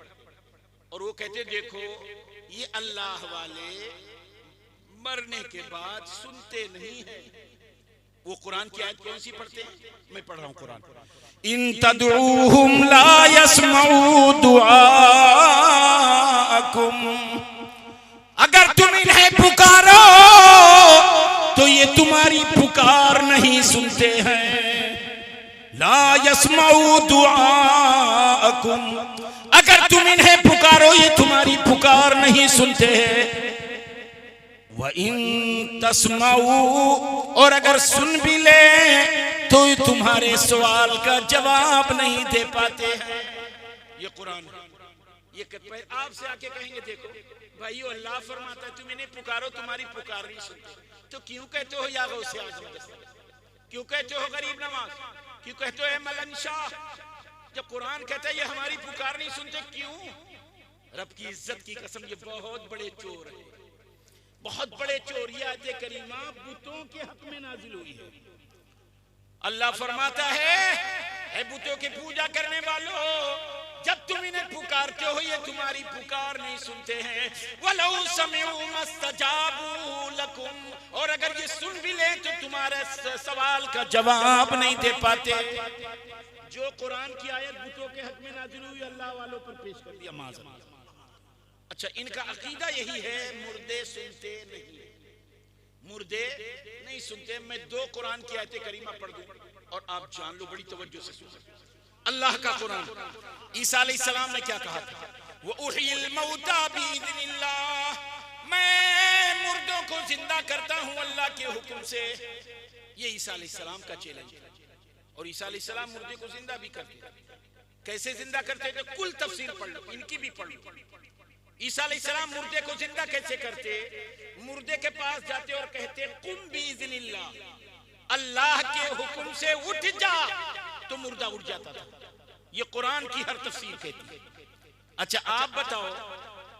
और वो कहते देखो ये अल्लाह वाले मरने के बाद सुनते नहीं है। वो कुरान की आयत कौन सी पढ़ते हैं? मैं पढ़ रहा हूँ कुरान। इन तदऊहुम ला यस्मऊ दुआकुम, अगर तुम इन्हें पुकारो तो ये तुम्हारी पुकार नहीं सुनते हैं। ला यस्मऊ दुआकुम, अगर तुम इन्हें पुकारो ये तुम्हारी पुकार नहीं सुनते हैं। व इन तस्माऊ, और अगर सुन भी ले तो तुम्हारे सवाल का जवाब नहीं दे पाते हैं। ये कुरान है। ये आपसे आके कहेंगे देखो भाई अल्लाह फरमाता है तुम इन्हें पुकारो तुम्हारी पुकार नहीं सुनते, तो क्यों कहते हो या गौसे आज़म, क्यों कहते हो गरीब नवाज, क्यों कहते हो मलन शाह? जब कुरान कहता है ये हमारी पुकार नहीं सुनते, क्यों? रब की इज्जत की कसम ये बहुत बड़े चोर है, बहुत बड़े चोर। ये आयत करीमा बुतों के हक में नाजिल हुई है। अल्लाह फरमाता है बुतों की पूजा करने वालों, जब तुम इन्हें पुकारते हो ये तुम्हारी पुकार नहीं सुनते हैं। वलौ समिउ मस्तजाबू लकुम, और अगर ये सुन भी ले तो तुम्हारे सवाल का जवाब नहीं दे पाते। जो कुरान की आयत बुतों के हक में नाजिल हुई अल्लाह वालों पर पेश कर दिया। माज़अल्लाह अच्छा, इनका अकीदा यही है, मुर्दे सुनते नहीं, मुर्दे नहीं सुनते। मैं 2 कुरान की आयतें करीमा पढ़ दूं और आप जान लो, बड़ी तवज्जो से सुनो। अल्लाह का कुरान, ईसा अलैहिस्सलाम ने क्या कहा था? वो उहिल मौता बिइज़्निल्लाह, मैं मुर्दों को जिंदा करता हूं अल्लाह के हुक्म से। ये ईसा अलैहिस्सलाम का चैलेंज है। और ईसा अलैहिस्सलाम मुर्दे को जिंदा भी करते। कैसे जिंदा करते थे? कुल तफसीर पढ़ लो, इनकी भी पढ़ लो। ईसा अलैहिस्सलाम मुर्दे को जिंदा कैसे करते? मुर्दे के पास जाते और कहते कुम बिइज़्निल्लाह, अल्लाह के हुक्म से उठ जा, तो मुर्दा उठ जाता था। ये कुरान की हर तफसीर कहती है। अच्छा, आप बताओ,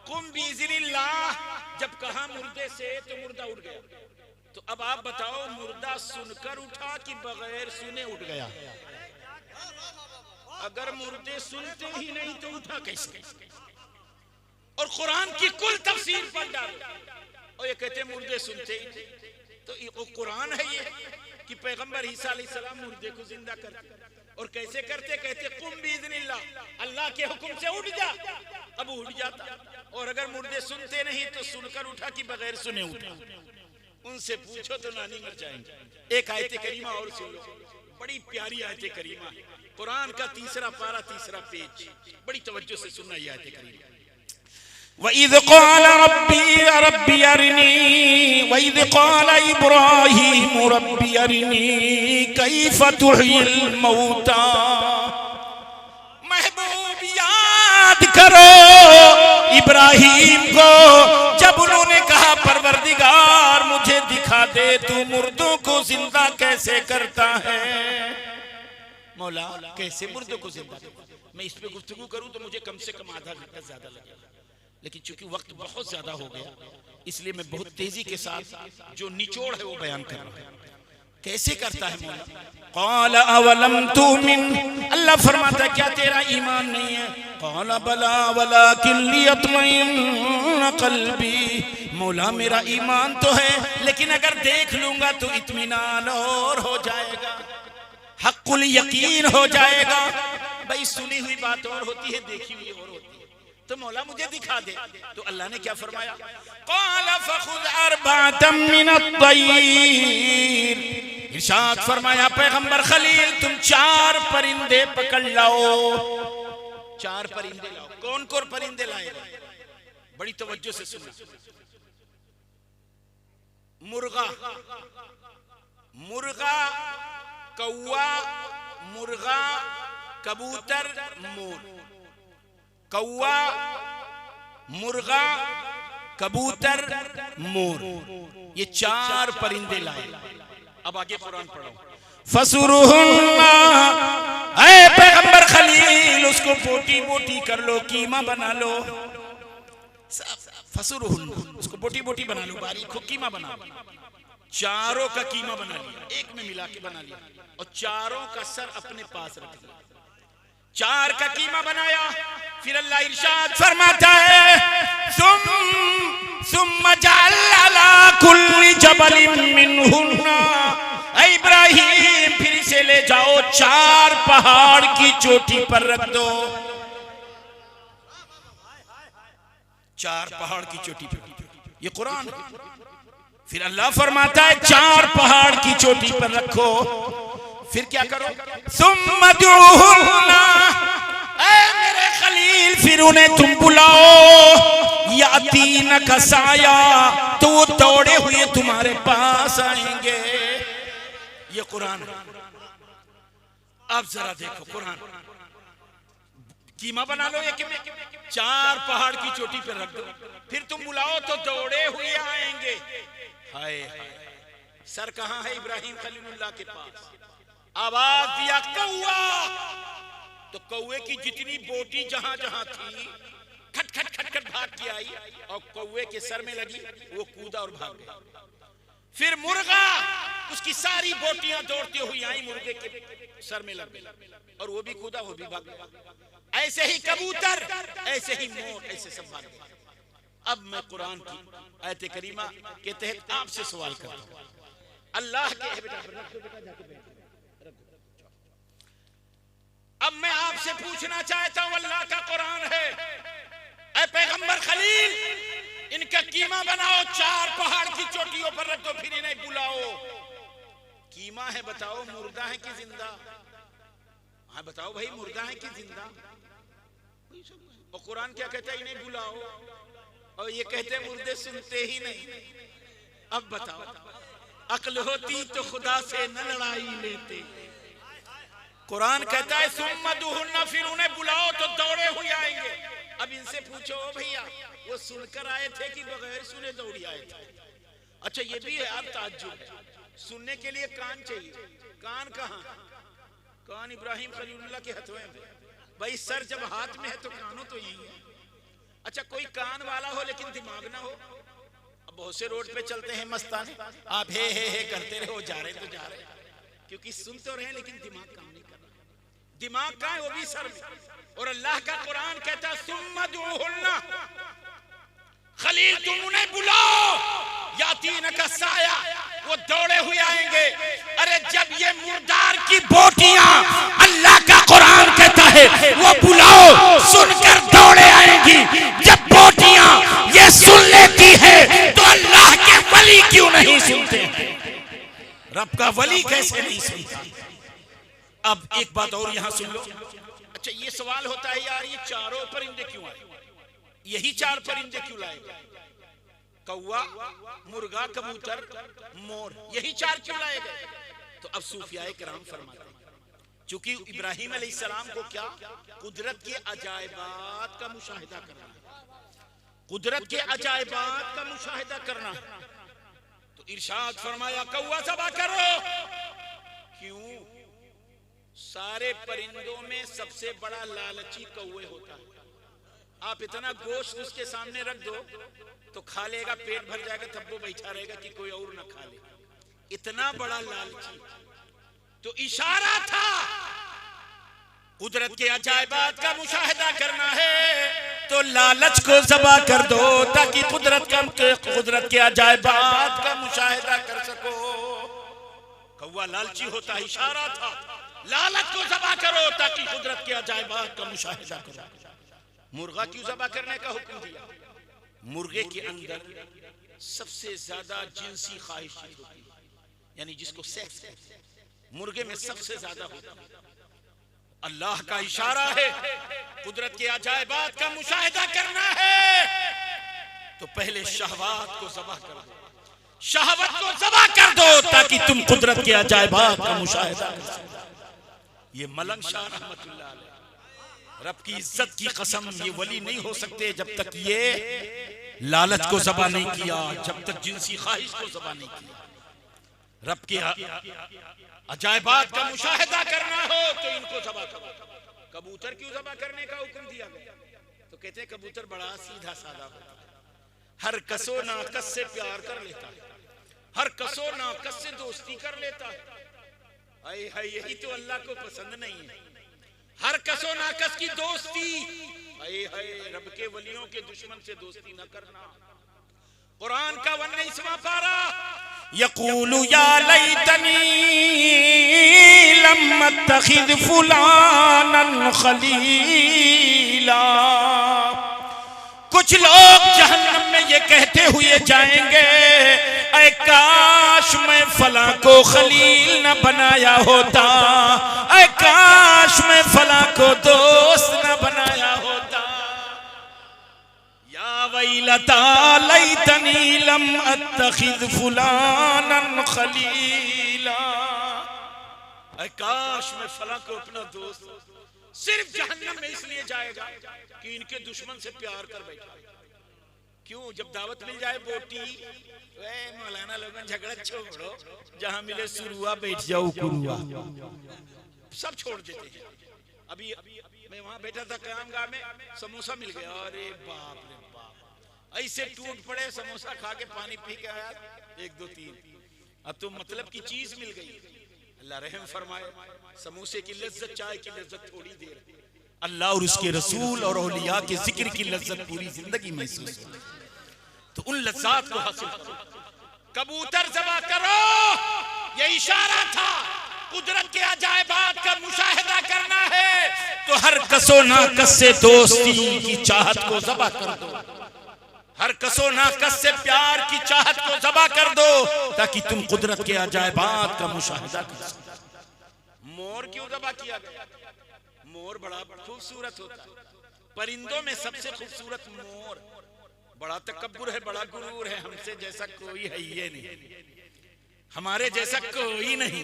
कुम बिइज़्निल्लाह जब कहा मुर्दे से तो मुर्दा उठ गया, तो अब आप बताओ, मुर्दा सुनकर उठा कि बगैर सुने उठ गया? अगर मुर्दे सुनते ही नहीं तो उठा कैसे? और कुरान की कुल तफसीर पर डालो और ये कहते मुर्दे सुनते ही नहीं। तो ये कुरान है ये कि पैगंबर ईसा अलैहिस्सलाम मुर्दे को जिंदा करते। और कैसे करते? कहते कुम बिइज़्निल्लाह, अल्लाह के हुक्म से उठ जा, अब उठ जाता। और अगर मुर्दे सुनते नहीं तो सुनकर उठा कि बगैर सुने उठा? उनसे पूछो तो नानी मर जाएंगे। एक आयत करीमा और सुन लो, बड़ी प्यारी आयत करीमा है, कुरान का 3रा पारा 3रा पेज, बड़ी तवज्जो से सुनना ये आयत करीमा। वइज़ क़ाल रब्बी अरिनी वइज़ क़ाल इब्राहीम रब्बी अरिनी कैफ़ तुह्यिल मौता। महबूब याद करो इब्राहीम को, जब उन्होंने कहा परवरदिगार मुझे दिखा दे तू मुर्दों को जिंदा कैसे करता है। मौला कैसे मुर्दों को जिंदा करता? मैं इस पे गुफ्तगू करूं तो मुझे कम से कम आधा घंटा ज्यादा लगेगा, लेकिन चूंकि वक्त बहुत ज्यादा हो गया इसलिए मैं बहुत तेजी के साथ जो निचोड़ है वो बयान कर रहा हूं। कैसे करता है मौला? क़ाल अवलम तुमिन, अल्लाह फरमाता क्या तेरा ईमान नहीं है? क़ाल बला वलाकिन लियत्मइन्न क़ल्बी, मौला मेरा ईमान तो है लेकिन अगर देख लूंगा तो इत्मीनान और हो जाएगा, हक़्क़ुल यकीन हो जाएगा। भाई सुनी हुई बात और होती है, देखी हुई और होती है। तो मौला मुझे दिखा दे। तो अल्लाह ने क्या फरमाया? क़ाल फ़ख़ुज़ अर्बअतम मिनत-तय्र, इरशाद फरमाया पैगंबर खलील तुम 4 परिंदे पकड़ लाओ। 4 परिंदे लाओ। कौन कौन परिंदे लाएगा? बड़ी तवज्जो से सुनना। मुर्गा, मुर्गा, कौवा, मुर्गा, कबूतर, मोर। कौवा, मुर्गा, कबूतर, मोर, ये 4 परिंदे लाए। अब आगे कुरान पढ़ो। फसुरुहुन्ना, ऐ पैगंबर खलील उसको बोटी बोटी कर लो, कीमा बना लो। फसुरुहुन्ना, उसको बोटी बोटी बना लो, बारीक को कीमा बना लो। 4 का कीमा बना लिया, एक में मिला के बना लिया और 4 का सर अपने पास रख लिया। 4 का कीमा बनाया। फिर अल्लाह इरशाद फरमाता है सुम्मा जअल अला कुल्ली जबलिन मिनहुन्ना, ऐ इब्राहीम फिर से ले जाओ 4 पहाड़ की चोटी पर रख दो। 4 पहाड़ की चोटी पर, ये कुरान है। फिर अल्लाह फरमाता है 4 पहाड़ की चोटी पर रखो। फिर क्या करो? सुम्मा दुहुन्ना, ऐ मेरे खलील फिर उन्हें तुम बुलाओ। यातीना का साया, तो वो दौड़े हुए तुम्हारे पास आएंगे। ये कुरान है। अब जरा देखो कुरान। कीमा बना लो, एक में 4 पहाड़ की चोटी पर रख दो। फिर तुम बुलाओ तो दौड़े हुए आएंगे। हाय सर कहां है इब्राहिम खलीलुल्लाह के पास? आवाज दिया कौवा, तो कौवे की जितनी बोटी जहां जहां थी खट खट खट खट भाग के आई और कौवे के सर में लगी, वो कूदा और भाग गया। फिर मुर्गा, उसकी सारी बोटियां दौड़ती हुई आई, मुर्गे के सर में लग गई और वो भी कूदा, वो भी भाग गया। ऐसे ही कबूतर, ऐसे ही मोर, ऐसे सब भाग गए। अब मैं कुरान की आयत करीमा के तहत आपसे सवाल करता हूं। अल्लाह के अब मैं आपसे पूछना चाहता हूं, अल्लाह का कुरान है, ऐ पैगंबर खलील, इनका कीमा बनाओ, 4 पहाड़ की चोटियों पर रख दो, फिर इन्हें बुलाओ। कीमा है, बताओ मुर्दा है कि जिंदा? हाँ बताओ भाई, मुर्दा है कि जिंदा? और कुरान क्या कहता है? इन्हें बुलाओ, और ये कहते हैं मुर्दे सुनते ही नहीं। अब बताओ, अक्ल होती तो खुदा से न लड़ाई लेते। कुरान कहता है सुम्मदुहुन्ना, फिर उन्हें बुलाओ तो दौड़े हुए आएंगे। अब इनसे पूछो भैया, वो सुनकर आए थे कि बगैर सुने दौड़ी आए थे? अच्छा ये भी है आप ताज्जुब, सुनने के लिए कान चाहिए। कान कहाँ? कान इब्राहिम खलीलुल्लाह के हथवे में। भाई सर जब हाथ में है तो कानों तो यही है। अच्छा कोई कान वाला हो लेकिन दिमाग ना हो। अब बहुत से रोड पे चलते हैं मस्ताने, आप हे करते रहे, जा रहे तो जा रहे, क्योंकि सुन तो रहे लेकिन दिमाग काम नहीं कर रहा। दिमाग का है वो भी सर में। और अल्लाह का कुरान कहता सुम्मदुहुन्ना, खलील तुम उन्हें बुलाओ, यातीन का साया, वो दौड़े हुए आएंगे। अरे जब ये मुर्दार की बोटियां, अल्लाह का कुरान कहता है वो बुलाओ, सुनकर दौड़े आएंगी। जब बोटियां ये सुन लेती है तो अल्लाह के वली क्यों नहीं सुनते? रब का वली कैसे नहीं सुनता? अब एक बात और यहां सुन लो। अच्छा ये सवाल होता है यार, ये चारों परिंदे क्यों आए? यही 4 परिंदे क्यों लाए? कौवा, मुर्गा, कबूतर, मोर, यही 4 क्यों लाए गए? तो अब सूफियाए किराम फरमाते हैं, चूंकि इब्राहिम अलैहिस्सलाम को क्या कुदरत के अजायबात का मुशाहिदा करना, कुदरत के अजायबात का मुशाहिदा करना, तो इरशाद फरमाया कौवा ज़बा करो। क्यों? सारे परिंदों में सबसे बड़ा लालची कौवे होता है। आप इतना गोश्त उसके सामने रख दो तो खा लेगा, पेट भर जाएगा, तब वो बैठा रहेगा कि कोई और ना खा ले। इतना बड़ा लालची। तो इशारा था कुदरत के अजायबात का मुशाहिदा करना है तो लालच को ज़बा कर दो, ताकि कुदरत के अजायबात का मुशाहिदा कर सको। कौवा लालची होता है, इशारा था लालच को ज़बा करो ताकि कुदरत के अजायबात का मुशाहिदा करो। मुर्गा क्यों ज़बा करने का हुक्म दिया? मुर्गे के अंदर सबसे ज्यादा जिनसी ख्वाहिश होती है, यानी जिसको सेक्स मुर्गे में सबसे ज्यादा होता है। अल्लाह का इशारा है कुदरत के अजायबात का मुशाहिदा करना है तो पहले शहवात को ज़बा कर दो, शहवत को ज़बा कर दो ताकि तुम कुदरत के अजायबात का मुशाहिदा कर सको। ये मलंग शाह रहमतुल्लाह अलैह, रब की इज्जत की कसम, ये वली नहीं हो सकते जब तक ये लालच को ज़बा नहीं किया, जब तक जिनसी ख्वाहिश को ज़बा नहीं किया। रब के अजायबात का मुशाहिदा करना हो तो इनको ज़बा करो। कबूतर क्यों ज़बा करने का हुक्म दिया गया? तो कहते हैं कबूतर बड़ा सीधा साधा होता है, हर कसो नाकस से प्यार कर लेता है, हर कसो नाकस से दोस्ती कर लेता है। आए हाय, यही तो अल्लाह को पसंद नहीं है, हर कसो नाकस की दोस्ती। आए हाय, रब के वलियों के दुश्मन से दोस्ती न करना। कुरान का 19वां पारा, यक़ूलु या लैतनी लम अत्तखिज़ फुलानन खलीला। कुछ लोग जहन्नम में ये कहते हुए जाएंगे, ऐ काश मैं फला को खलील न बनाया होता, ऐ काश मैं फला को दोस्त न बनाया होता। या वैलता लैतनी लम अत्तखिज़ फुलानन खलीला। ऐ काश मैं फला को अपना दोस्त। सिर्फ जहन्नम में इसलिए जाएगा कि इनके दुश्मन से प्यार कर बैठा। क्यों? जब दावत मिल जाए बोटी, मौलाना लोगन झगड़ा छोड़ो, जहां मिले सुरुआ बैठ जाओ कुरुआ, सब छोड़ देते हैं। अभी मैं वहां बैठा था कयामगाह में, समोसा मिल गया, अरे बाप रे बाप, ऐसे टूट पड़े, समोसा खा के पानी पी के आया 1 2 3, अब तो मतलब की चीज मिल गई। अल्लाह रहम फरमाए, समोसे की लज्जत, चाय की लज्जत थोड़ी देर, अल्लाह और उसके रसूल और औलिया के जिक्र की लज्जत पूरी जिंदगी महसूस हो, तो उन लज्जात को हासिल करो। कबूतर ज़बा करो, ये इशारा था कुदरत के अजायबात का मुशाहिदा करना है तो हर कसो नाकस से दोस्ती की चाहत को ज़बा कर दो, हर कसो नाकस से प्यार की चाहत को ज़बा कर दो, ताकि तुम कुदरत के अजायबात का मुशाहिदा कर सको। मोर क्यों ज़बा किया गया? मोर बड़ा खूबसूरत होता है, परिंदों में सबसे खूबसूरत मोर। बड़ा तकब्बुर है, बड़ा गुरूर है, हमसे जैसा कोई है ये नहीं, हमारे जैसा कोई नहीं,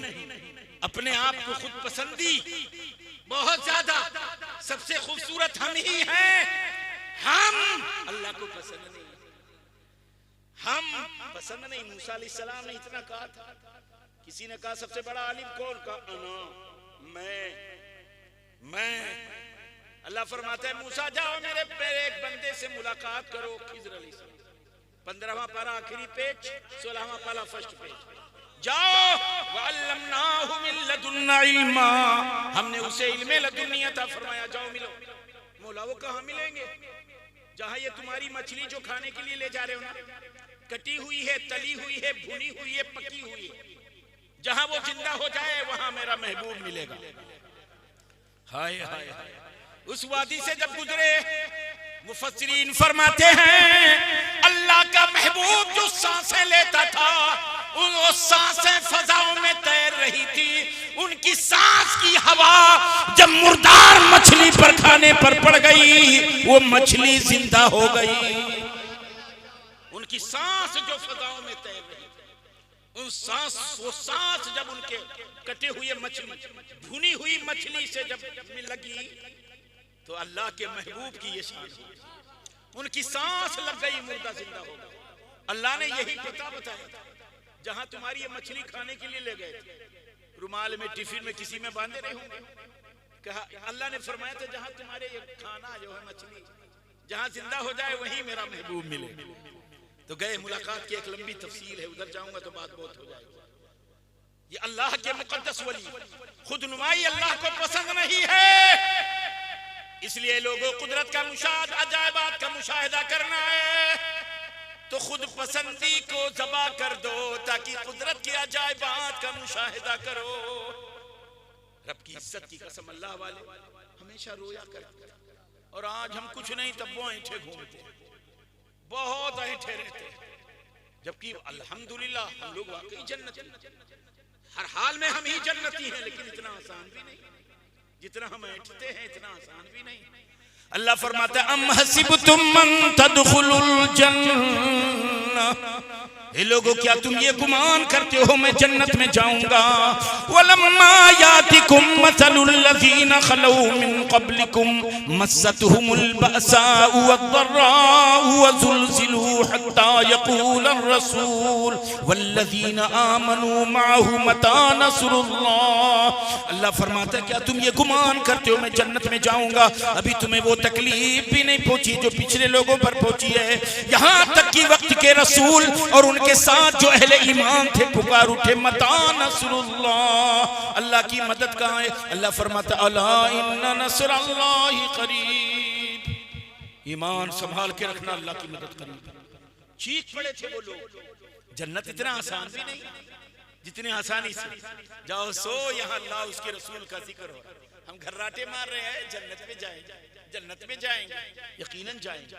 अपने आप को खुद पसंदी बहुत ज्यादा, सबसे खूबसूरत हम ही हैं। हम अल्लाह को पसंद नहीं, हम पसंद नहीं। मूसा अलैहिस्सलाम ने इतना कहा था, किसी ने कहा सबसे बड़ा आलिम कौन? कहा अना, मैं। अल्लाह फरमाता है मूसा जाओ मेरे एक बंदे से मुलाकात करो, खिज़र अलैहिस्सलाम, 15वां पारा आखिरी पेज, 16वां पारा फर्स्ट पेज, जाओ। वअल्लमनाहु मिन लदुन्ना इल्मा, हमने उसे इल्मे लदुन्नी अता फरमाया, जाओ मिलो। मौला वो कहाँ मिलेंगे? जहाँ ये तुम्हारी मछली जो खाने के लिए ले जा रहे हो ना, कटी हुई है, तली हुई है, भुनी हुई है, पकी हुई है, जहाँ वो जिंदा हो जाए वहां मेरा महबूब मिलेगा। हाय हाय हाय। उस वादी से जब गुजरे, मुफस्सिरीन फरमाते हैं अल्लाह का महबूब जो सांसें लेता था, वो सांसें फजाओं में तैर रही थी। उनकी सांस की हवा जब मुर्दार मछली पर खाने पर पड़ गई, वो मछली जिंदा हो गई। उनकी सांस जो फजाओं में तैर रही थी, वो सांस जब उनके कटे हुए मछली, भुनी हुई मछली से जब लगी, तो अल्लाह के महबूब की ये शान है, उनकी सांस लग गई, मुर्दा जिंदा हो गया। अल्लाह ने यही पता बताया था, जहां तुम्हारी ये मछली खाने के लिए ले गए थे, रुमाल में, टिफिन में, किसी में बांधे रहे होंगे, कहा अल्लाह ने फरमाया था जहां तुम्हारे ये खाना जो है मछली, जहां जिंदा हो जाए वहीं मेरा महबूब मिले। तो गए, मुलाकात की एक लंबी तफसील है, उधर जाऊंगा तो बात बहुत हो जाएगी। ये अल्लाह के मुकद्दस वली, खुद नुमाई अल्लाह को पसंद नहीं है, इसलिए लोगों कुदरत का मुशाहदा, अजायबात का मुशाहिदा करना है तो खुद पसंदी को ज़बा कर दो, ताकि कुदरत के अजायबात का मुशाहिदा करो। रब की इज्जत की कसम, अल्लाह वाले हमेशा रोया करते, और आज हम कुछ नहीं तब वो ऐंठे घूमते, बहुत ऐंठे रहते, जबकि अल्हम्दुलिल्लाह हम लोग वाकई जन्नती, हर हाल में हम ही जन्नती हैं, लेकिन इतना आसान भी नहीं, जितना हम ऐंठते हैं इतना आसान भी नहीं। अल्लाह फरमाता है अम हसिबतुम मन तदखुलुल जन्नह, हे लोगों क्या तुम ये गुमान करते हो मैं जन्नत में जाऊंगा? वलम्मा यातिकुम मसलुल लज़ीना खलौ मिन क़ब्लिकुम मस्सतहुमुल बअसाउ वद्दर्राउ वज़ुलज़िलू हत्ता यक़ूलर रसूल वल्लज़ीना आमनू मअहु मता नस्रुल्लाह। अल्लाह फरमाता है क्या तुम ये गुमान करते हो मैं जन्नत में जाऊंगा? अभी तुम्हें वो तकलीफ भी नहीं पहुंची जो पिछले लोगों पर पहुंची है। यहाँ तक कि वक्त के रसूल और उनके साथ जो अहले ईमान थे पुकार उठे मता नस्रुल्लाह, अल्लाह की मदद कहाँ है? अल्लाह फरमाता अला इन्ना नस्रुल्लाहि करीब, ईमान संभाल के रखना, अल्लाह की मदद करीब। चीख पड़े थे वो लोग, जन्नत इतना आसान भी नहीं जितने आसानी से जाओ सो यहाँ अल्लाह उसके रसूल का जिक्र हो। हम घर्राटे मार रहे हैं जन्नत में जाएंगे, जन्नत में जाएंगे, यकीनन जाएंगे,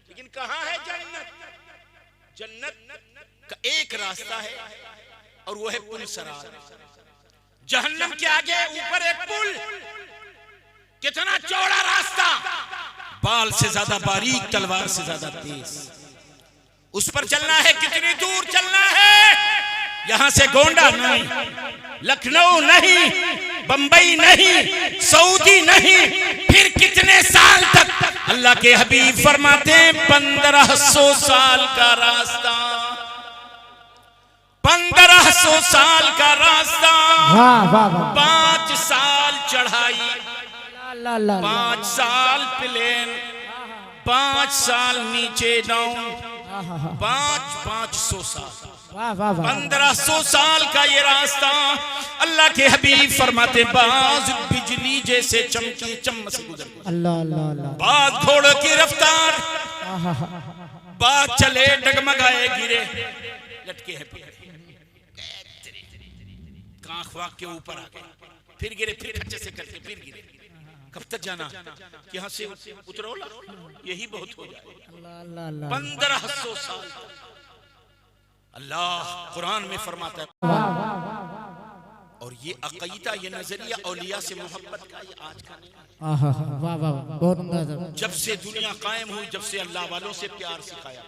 लेकिन कहाँ है जन्नत? जन्नत का एक रास्ता है और वो है पुल सरार। जहन्नम के आगे ऊपर एक पुल, कितना चौड़ा रास्ता, बाल से ज्यादा बारीक, तलवार से ज्यादा तेज, उस पर चलना है। कितनी दूर चलना है? यहां से गोंडा नहीं, लखनऊ नहीं, बंबई नहीं, सऊदी नहीं, फिर कितने साल तक? अल्लाह के हबीब फरमाते हैं 1500 साल का रास्ता, 1500 साल का रास्ता, 5 साल चढ़ाई, 5 साल प्लेन, 5 साल नीचे डाउन, 500 साल, 1500 साल का ये रास्ता। अल्लाह के हबीब फरमाते बाज बिजली जैसे चमकी चम्मच से गुजर गए, बाज घोड़ों की रफ्तार, बाज चले डगमगाए गिरे, लटके हैं कांख वाक के ऊपर आ गए, फिर गिरे, फिर अच्छे से करके फिर गिरे, कब तक जाना कि यहाँ से उतरो ला, यही बहुत हो जाए। अल्लाह अल्लाह अल्लाह 1500 साल अल्लाह कुरान में फरमाता है। और ये अकीदा, ये नजरिया औलिया से मोहब्बत का, ये आज का नहीं। आहा वाह वाह बहुत उम्दा। जब से दुनिया कायम हुई, जब से अल्लाह वालों से प्यार सिखाया।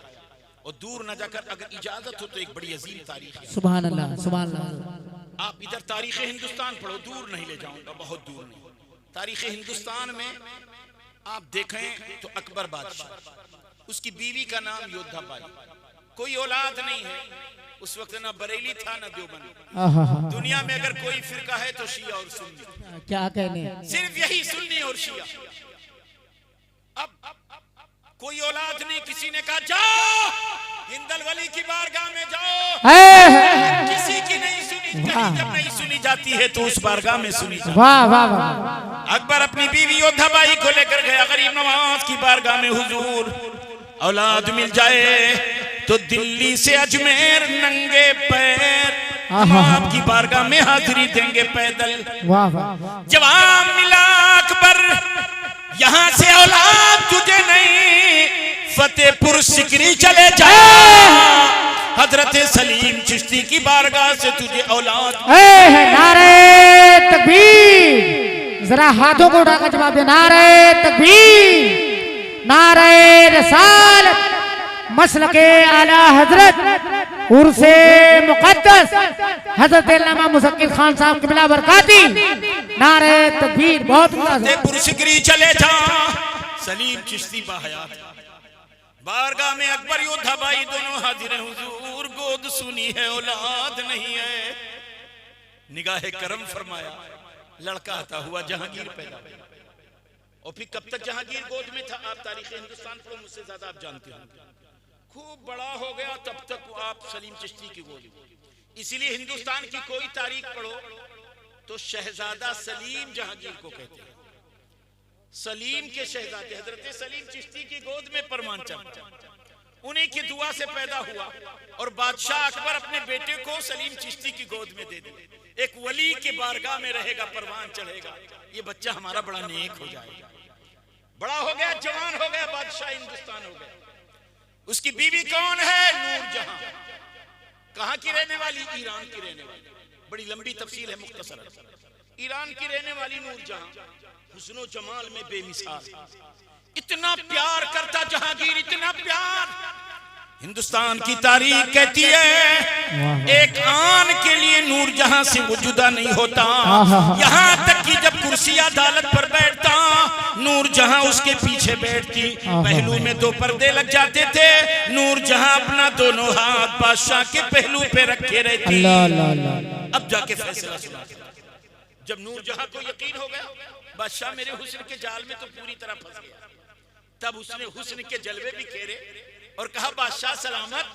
और दूर न जाकर अगर इजाजत हो तो एक बड़ी अजीम तारीख है। सुभान अल्लाह सुभान अल्लाह। आप इधर तारीख हिंदुस्तान पढ़ो, दूर नहीं ले जाऊंगा, बहुत दूर नहीं। तारीख हिंदुस्तान में आप देखें तो अकबर बादशाह, उसकी बीवी का नाम योद्धा बाई, कोई औलाद नहीं है उस वक्त, ना बरेली था ना देवबंद। दुनिया में अगर कोई फिरका है तो शिया और सुन्नी, क्या कहने, सिर्फ यही सुन्नी और शिया। अब कोई औलाद नहीं, किसी ने कहा जाओ हिंदल वली की बारगाह में जाओ, किसी की नहीं सुनी। कहीं जब नहीं सुनी जाती है तो उस बारगाह में सुनी जाती है। वाह वाह वाह। अकबर अपनी बीवी योद्धा बाई को लेकर गया गरीब नवाज की बारगाह में। हुजूर औलाद मिल जाए तो दिल्ली से अजमेर नंगे पैर आपकी बारगाह में हाजिरी देंगे पैदल। वाह वाह। जवाब मिला अकबर, यहाँ से औलाद तुझे नहीं, फतेहपुर सिकरी चले जा, हजरत सलीम चिश्ती की बारगाह से तुझे औलाद। नारे तकबीर, जरा हाथों को उठाकर जवाब दे। नारे तकबीर, नारे रिसालत, मसलके आला हजरत उर्से मुकद्दस हजरत अल्लामा मुसक्किर खान साहब की बिला बरकाती। नारे तकबीर। बहुत फतेहपुर सिकरी चले जा, सलीम चिश्ती बाहयात। बारगाह में अकबर योद्धा बाई दोनों हाजिर हैं। हुजूर गोद सुनी है, औलाद नहीं है। निगाह करम फरमाया, लड़का आता हुआ जहांगीर पैदा हुआ। और फिर कब तक जहांगीर गोद में था? आप तारीख हिंदुस्तान को मुझसे ज्यादा आप जानते हो। खूब बड़ा हो गया तब तक आप सलीम चिश्ती की गोद में। इसीलिए हिंदुस्तान की कोई तारीख पढ़ो तो शहजादा सलीम जहांगीर को कहते हैं। सलीम के शहजादे हजरत सलीम चिश्ती की गोद में परमान चढ़ा, उन्हीं की दुआ से पैदा हुआ। और बादशाह अकबर अपने बेटे को सलीम चिश्ती की गोद में दे दिया। एक वली के बारगाह में रहेगा, परवान चढ़ेगा, ये बच्चा हमारा बड़ा नेक हो जाएगा। बड़ा हो गया, जवान हो गया, बादशाह हिंदुस्तान हो गया। उसकी बीवी कौन है? नूरजहां। कहां की रहने वाली? ईरान की रहने वाली। बड़ी लंबी तफसील है, मुख्तसर। ईरान की रहने वाली नूरजहां हुस्नो जमाल में बेमिसाल, इतना प्यार करता जहांगीर, इतना प्यार। हिंदुस्तान की तारीख कहती है एक आन के लिए नूरजहां से वो जुदा नहीं होता। यहाँ तक कि जब कुर्सी अदालत पर बैठता, नूरजहां उसके पीछे बैठती। पहलू में 2 पर्दे लग जाते थे, नूरजहां अपना दोनों हाथ बादशाह के पहलू पे रखे रहती। अब जाके फैसला सुना। जब नूरजहां को यकीन हो गया बादशाह मेरे हुस्न के जाल में तो पूरी तरह फंस गया, तब उसने हुस्न के जलवे भी खेरे और कहा बादशाह सलामत,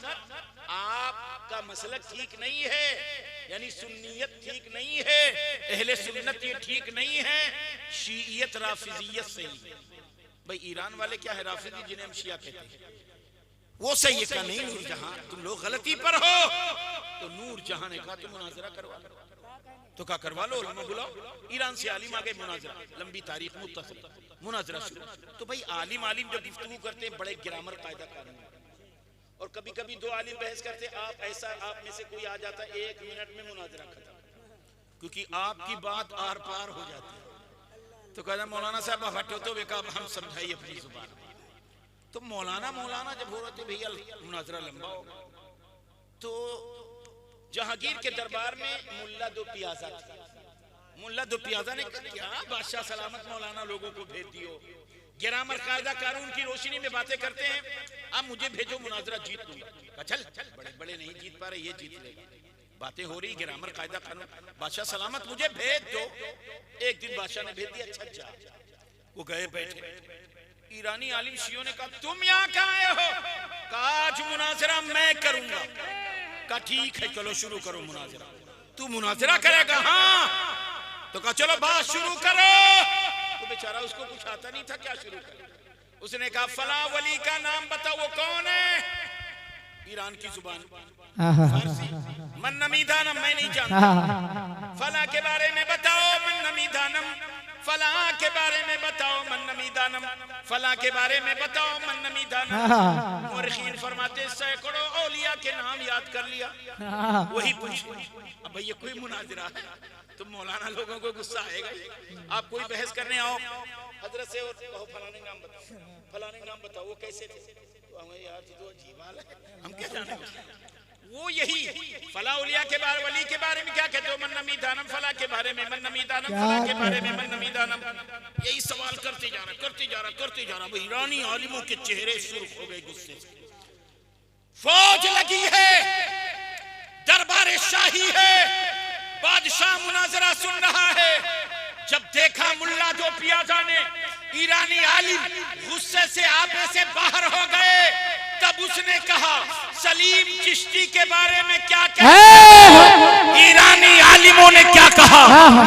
आपका मसलक ठीक नहीं है, यानी सुन्नियत ठीक नहीं है, अहले सुन्नत ये ठीक नहीं है, शीइयत राफिजियत सही। भाई ईरान वाले क्या है? राफिजी, जिन्हें हम शिया कहते हैं, वो सही है। नहीं नूरजहां तुम लोग गलती पर हो। तो नूरजहां ने कहा तुम मुनाजरा करवा लो। तो क्या करवा लो, बुलाओ। ईरान से आलिम आ गए, मुनाजरा, लंबी तारीख, मुत्तसिल मुनाजरा शुरू। तो भाई आलिम जब गुफ्तगू करते हैं बड़े ग्रामर कायदा कानून, और कभी कभी 2 आलिम बहस करते, आप ऐसा आप में से कोई आ जाता 1 मिनट में मुनाजरा खत्म, क्योंकि आपकी बात आर पार हो जाती है। तो कहता मौलाना साहब हटो तो बेका हम समझाइए अपनी जुबान। तो मौलाना जब हो रहे थे भैया मुनाजरा लंबा होगा। तो जहांगीर के दरबार में मुल्ला 2 पियाजा थे। मुल्ला 2 पियाजा ने कहा क्या बादशाह सलामत, मौलाना लोगों को भेज दियो, ग्रामर कायदा कानून की रोशनी में बातें करते हैं, अब मुझे भेजो, मुनाजरा जीत लूंगा। चल बड़े बड़े नहीं जीत पा रहे, ये जीत लेगा। बातें हो रही ग्रामर कायदा कानून, बादशाह सलामत मुझे भेज दो। एक दिन बादशाह ने भेज दिया। अच्छा, वो गए बैठे। ईरानी आलिम शियों ने कहा तुम यहाँ कहाँ आए हो? कहा आज मुनाजरा मैं करूंगा। कहा ठीक है चलो शुरू करो मुनाजरा। तू मुनाजरा करेगा? हाँ। तो कहा चलो बात शुरू करो। तो बेचारा उसको कुछ आता नहीं था, क्या शुरू करे। उसने कहा फला वली का नाम बताओ, वो कौन है? ईरान की जुबान फारसी। मन नमीदानम मैं नहीं जानता। फला के बारे में बताओ, मन नमीदानम। फला के बारे में बताओ मन नमी दानम, फला के बारे में बताओ मन नमी दानम। मुर्खीन फरमाते सैकड़ों औलिया के नाम याद कर लिया, वही पूछ। अब भैया कोई मुनाजरा है तो मौलाना लोगों को गुस्सा आएगा। आप कोई बहस करने आओ हजरत से और कहो फलाने नाम बताओ, फलाने नाम बताओ वो कैसे थे, तो हमें यार तो अजीब हाल है, हम क्या जाने। वो यही फला औलिया के बारे वली के बारे में क्या कहते हो मन नमी दानम, फला के बारे में मन नमी दानम, फला के बारे में मन नमी दानम। यही सवाल करते जा रहा करते जा रहा करते जा रहा। ईरानी आलिमों के चेहरे सुर्ख हो गए गुस्से से। फौज लगी है, दरबार शाही है, बादशाह मुनाजरा सुन रहा है। जब देखा मुल्ला दो पियादा ने ईरानी आलिम गुस्से से आपे से बाहर हो गए, तब उसने कहा सलीम चिश्ती के बारे में क्या कहते हैं? ईरानी आलिमों ने क्या कहा?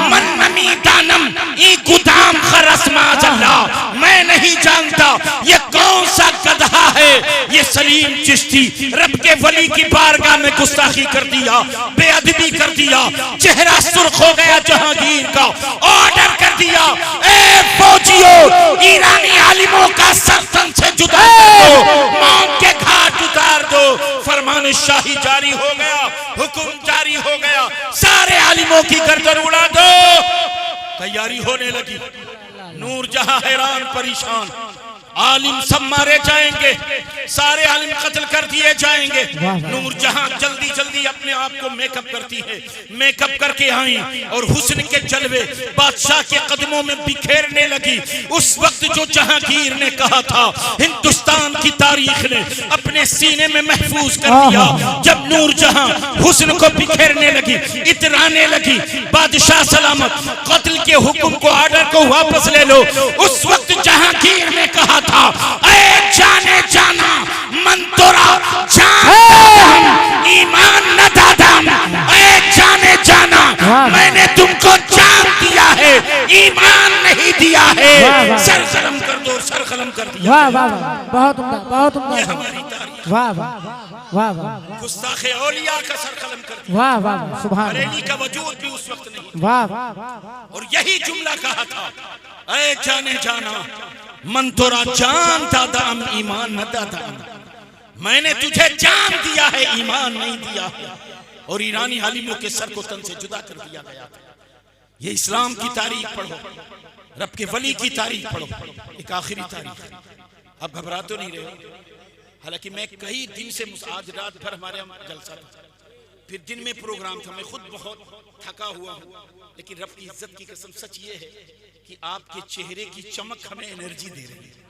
मन नमी दानम ई गुदाम खरस्मा जल्ला। मैं नहीं जानता ये कौन सा गधा है, ये सलीम चिश्ती रब के वली की बारगाह में गुस्ताखी कर दिया, बेअदबी कर दिया, चेहरा सुर्ख हो गया जहांगीर का, ऑर्डर कर दिया ए फौजियों ईरानी आलिमों का सरतन से जुदा कर दो, मौत के घाट उतार दो। फरमान शाही जारी हो गया, हुक्म जारी हो गया, सारे आलिमों की गर्दन उड़ा दो। तैयारी होने लगी। नूर जहां हैरान परेशान, आलिम सब मारे जाएंगे, सारे आलिम कत्ल कर दिए जाएंगे। नूर जहां जल्दी जल्दी अपने आप को मेकअप करती है, मेकअप करके आई और हुस्न के जलवे बादशाह के कदमों में बिखेरने लगी। उस वक्त जो जहांगीर ने कहा था हिंदुस्तान की तारीख ने अपने सीने में महफूज कर दिया। जब नूर जहां हुस्न को बिखेरने लगी, इतराने लगी, बादशाह सलामत कत्ल के हुक्म को ऑर्डर को वापस ले लो। उस वक्त जहांगीर ने कहा था ऐ जाने जाना मन तोरा जान ईमान न दादम, ऐ जाने जाना मैंने तुमको जान दिया है, ईमान नहीं दिया है। सर कलम कर दो, सर कलम कर दिया। वाह वाह बहुत उम्दा, बहुत उम्दा। ये हमारी तारीख। वाह वाह वाह वाह गुस्ताखे औलिया का सर कलम कर दिया। वाह वाह सुभान बरेली का वजूद भी उस वक्त नहीं। वाह और यही जुमला कहा था ऐ जाने जाना मन तोरा जान दादाम ईमान न दादाम, मैंने तुझे जान दिया है ईमान नहीं दिया है। और ईरानी आलिमों के सर को तन से जुदा कर दिया गया था। ये इस्लाम की तारीख पढ़ो, रब के वली की तारीख पढ़ो, एक आखिरी तारीख। आप घबरा तो नहीं रहे? हालांकि मैं कई दिन से आज रात भर हमारे जलसा था, फिर दिन में प्रोग्राम था, मैं खुद बहुत थका हुआ हूँ, लेकिन रब की इज्जत की कसम सच ये है कि आपके चेहरे की चमक हमें एनर्जी दे रही है।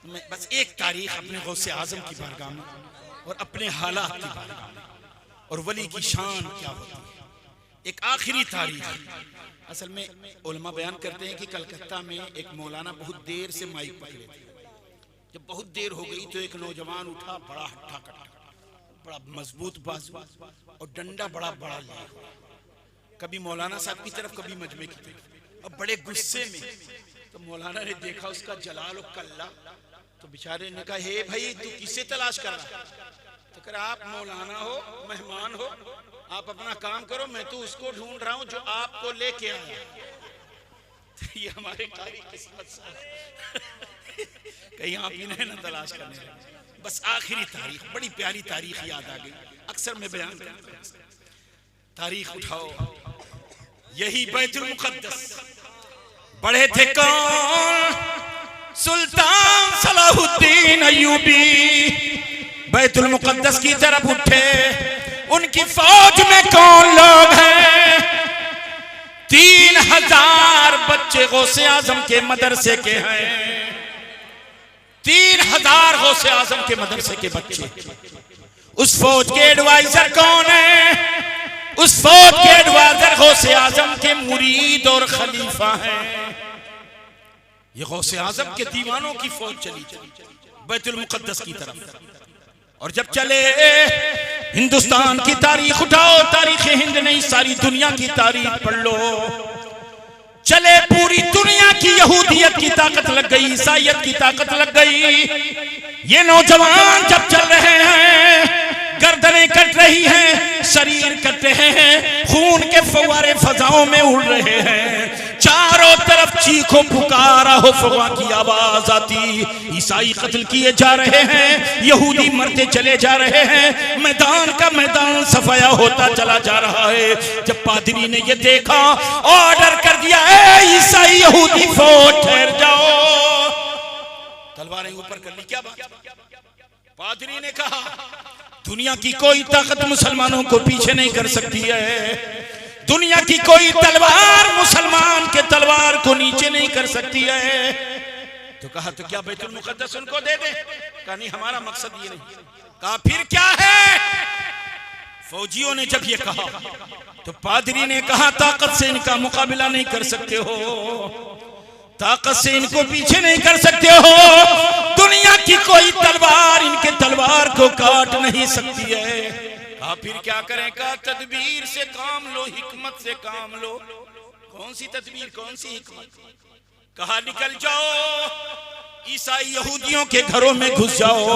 मैं बस एक तारीख अपने गौसे आजम की बारगाह में और अपने हालात की बारगाह में और वली की शान क्या होती है, एक आखिरी तारीख। असल में उलमा बयान करते हैं कि कलकत्ता में एक मौलाना बहुत देर से माइक पकड़े थे। जब बहुत देर हो गई तो एक नौजवान उठा, बड़ा हट्ठा कट्टा, बड़ा मजबूत बाजू और डंडा बड़ा बड़ा लिया, कभी मौलाना साहब की तरफ कभी मजमे की तरफ, अब बड़े गुस्से में। तो मौलाना ने देखा उसका जलाल और कल्ला, तो बेचारे ने कहा हे भाई तू किसे तलाश कर रहा? तो कह रहा आप मौलाना हो, मेहमान हो, आप अपना काम करो, मैं तो उसको ढूंढ रहा हूं जो आपको लेके आया। तो ये हमारे कारी किस्मत से कहीं आप इन्हें न तलाश करने लगे। बस आखिरी तारीख, बड़ी प्यारी तारीख याद आ गई, अक्सर मैं बयान करता हूं। तारीख उठाओ, यही बैतुल मुक़द्दस पढ़े थे कौन? सुल्तान सलाहुद्दीन अय्यूबी बैतुल मुक़द्दस की तरफ उठे। उनकी फौज में कौन लोग हैं? 3000 बच्चे गौसे आजम के मदरसे के हैं। 3000 गौसे आजम के मदरसे के बच्चे। उस फौज के एडवाइजर कौन है? उस फौज के एडवाइजर गौसे आजम के मुरीद और खलीफा हैं। ये गौसे आजम के दीवानों की फौज चली बैतुल मुक़द्दस की तरफ। और जब चले, हिंदुस्तान की तारीख उठाओ, तारीख हिंद नहीं सारी दुनिया की तारीख पढ़ लो। चले, पूरी दुनिया की यहूदियत की ताकत लग गई, ईसाईयत की ताकत लग गई। ये नौजवान जब चल रहे हैं, गर्दनें कट रही हैं, शरीर कट रहे हैं, खून के फव्वारे फजाओं में उड़ रहे हैं। चारों तरफ चीखो पुकारा हो फवा की आवाज आती। ईसाई कत्ल किए जा रहे हैं, यहूदी मरते चले जा रहे हैं, मैदान का मैदान सफाया होता चला जा रहा है। जब पादरी ने ये देखा, ऑर्डर कर दिया, ए ईसाई यहूदी फौज ठहर जाओ, तलवारें ऊपर कर ली। क्या बात? पादरी ने कहा दुनिया की कोई ताकत मुसलमानों को पीछे नहीं कर सकती है, दुनिया की कोई तलवार मुसलमान के तलवार को नीचे नहीं कर सकती है। तो कहा तो क्या बैतुल मुकद्दस उनको दे दे? कहा नहीं, हमारा मकसद ये नहीं। कहा फिर क्या है? फौजियों ने जब ये कहा तो पादरी ने कहा ताकत से इनका मुकाबला नहीं कर सकते हो, ताकत से इनको पीछे नहीं कर सकते हो, दुनिया की कोई तलवार इनके तलवार को काट नहीं सकती है। आप फिर क्या करें? कहा तदबीर से काम लो, हिकमत से काम लो। कौन सी तदबीर, कौन सी हिकमत? कहा निकल जाओ, ईसाई यहूदियों के घरों में घुस जाओ,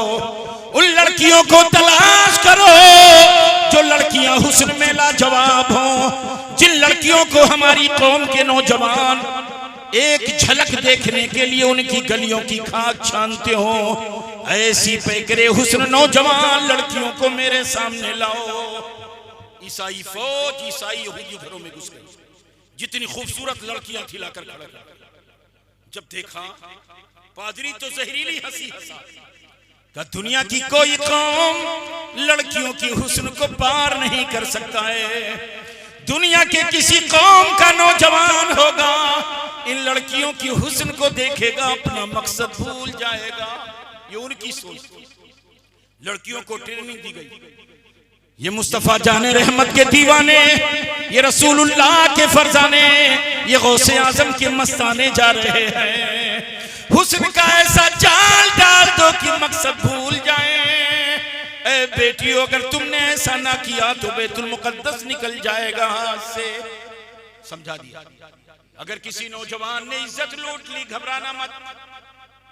उन लड़कियों को तलाश करो जो लड़कियां हुस्न में लाजवाब हों, जिन लड़कियों को हमारी कौम के नौजवान एक झलक देखने के लिए उनकी गलियों की खाक छानते हो, ऐसी पैकरे हुस्न नौजवान लड़कियों को मेरे सामने लाओ। ईसाई फौज ईसाई यहूदी घरों में घुस गई, जितनी खूबसूरत लड़कियां थी लाकर खड़ा। जब देखा पादरी तो जहरीली हंसी हंसा, का दुनिया की कोई कौम लड़कियों की हुस्न को पार नहीं कर सकता है, दुनिया के किसी कौम का नौजवान होगा इन लड़कियों की हुस्न को देखेगा, अपना मकसद भूल जाएगा। ये उनकी सोच। लड़कियों को ट्रेनिंग दी गई, ये मुस्तफा जाने रहमत के दीवाने, ये रसूलुल्लाह के फरजाने, ये गौसे आजम के मस्ताने जा रहे हैं। हुस्न का ऐसा जाल डाल दो कि मकसद भूल जाए। ए बेटियों, अगर तुमने ऐसा ना किया तो बैतुल मुकद्दस निकल जाएगा हाथ से। समझा दिया। अगर किसी नौजवान ने इज्जत लूट ली, घबराना मत।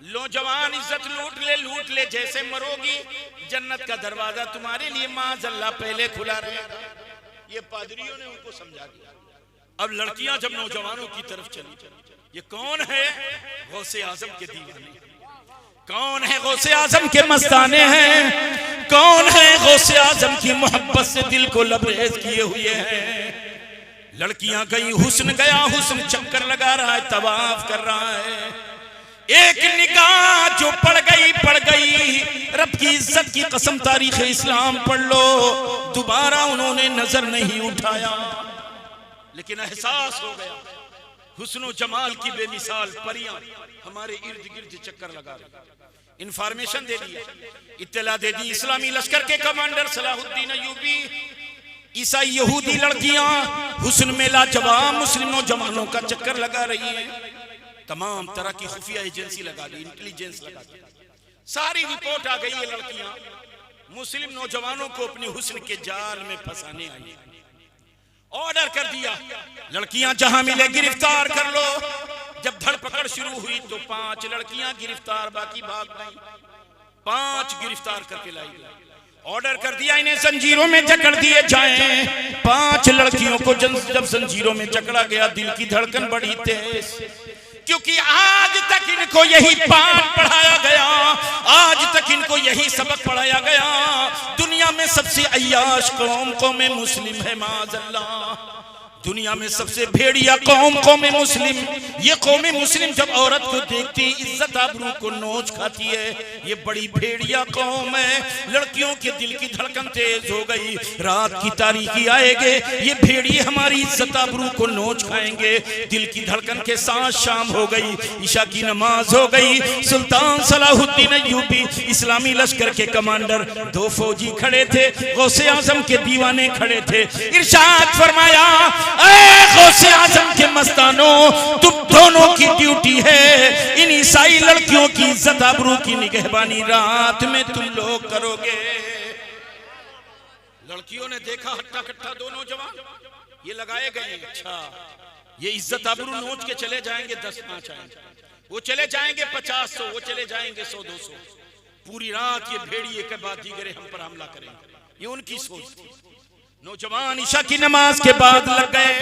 नौजवान इज्जत लूट ले, जैसे मरोगी जन्नत का दरवाजा तुम्हारे लिए माज़अल्लाह पहले खुला रहेगा। ये पादरियों ने उनको समझा दिया। अब लड़कियां जब नौजवानों की तरफ चली, ये कौन है? गौसे आजम के दीवाने। कौन है? गौसे आजम के मस्ताने हैं। कौन है? गौसे आजम की मोहब्बत से दिल को लबरेज किए हुए हैं। लड़कियां गई, हुस्न गया, हुस्न चक्कर लगा रहा है, तवाफ कर रहा है। एक निगाह जो पड़ गई, रब की इज्जत की कसम तारीख इस्लाम पढ़ लो, दोबारा उन्होंने नजर नहीं उठाया। लेकिन एहसास हो गया हुस्न जमाल की बेमिसाल परियां हमारे इर्द गिर्द चक्कर लगा रही। इंफॉर्मेशन दे दी, इत्तला दे दी इस्लामी लश्कर के कमांडर सलाहुद्दीन अय्यूबी, ईसाई यहूदी लड़कियां हुस्न में लाजवाब मुस्लिम नौजवानों का चक्कर लगा रही हैं। तमाम तरह की खुफिया एजेंसी लगा दी, इंटेलिजेंस लगा दी, सारी रिपोर्ट आ गई। ये लड़कियां मुस्लिम नौजवानों को अपने हुस्न के जाल में फंसाने आई। ऑर्डर कर दिया, लड़कियां जहां मिले गिरफ्तार कर लो। जब धरपकड़ शुरू हुई तो 5 लड़कियां गिरफ्तार, बाकी भाग गई। 5 गिरफ्तार करके लाई गई। ऑर्डर कर दिया इन्हें जंजीरों में जकड़ दिए जाएं। 5 लड़कियों को जब जंजीरों में जकड़ा गया, दिल की धड़कन बढ़ी तेज, क्योंकि आज तक इनको यही पाठ पढ़ाया गया, आज तक इनको यही सबक पढ़ाया गया। दुनिया में सबसे अय्याश कौम मुस्लिम है माज़अल्लाह। दुनिया में सबसे भेड़िया कौम मुस्लिम। ये कौम मुस्लिम जब औरत को देखती इज्जत आबरू को नोच खाती है। ये बड़ी भेड़िया कौम है। लड़कियों के दिल की धड़कन तेज हो गई। रात की तारीकी आएगे, ये भेड़िए हमारी इज्जत आबरू को नोच खाएंगे। दिल की धड़कन के साथ शाम हो गई, ईशा की नमाज हो गई। सुल्तान सलाहुद्दीन अय्यूबी इस्लामी लश्कर के कमांडर, 2 फौजी खड़े थे, गौसे आजम के दीवाने खड़े थे। इरशाद फरमाया, गौसे आजम के मस्तानों, तुम दोनों की ड्यूटी है इन ईसाई लड़कियों की इज्जत आबरू की निगहबानी रात में तुम लोग करोगे। लड़कियों ने देखा हट्टा कट्टा 2 नौजवान ये लगाए गए। अच्छा, ये इज्जत आबरू नोच के चले जाएंगे, 10-5 आएंगे, वो चले जाएंगे 50-100, वो चले जाएंगे 100-200। पूरी रात ये भेड़िए के बाद दीगरे हम पर हमला करेंगे। ये उनकी सोच थी। नौजवान ईशा की नमाज के बाद लग गए।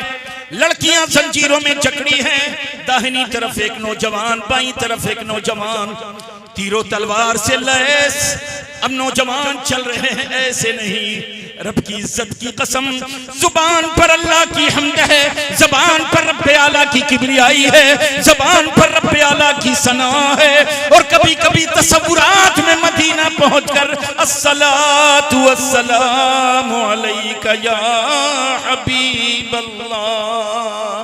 लड़कियां जंजीरों में जकड़ी हैं। दाहिनी तरफ एक नौजवान, बाईं तरफ एक नौजवान, तीरों तलवार से लैस। अब नौजवान चल रहे हैं ऐसे नहीं। रब की इज्जत की कसम, जुबान पर अल्लाह की हम्द है, जुबान पर रब्बे आला की किबरियाई है, जुबान पर रब्बे आला की सना है। और कभी कभी तसव्वुरात में मदीना पहुंचकर अस्सलातु वस्सलामु अलैका या हबीब अल्लाह,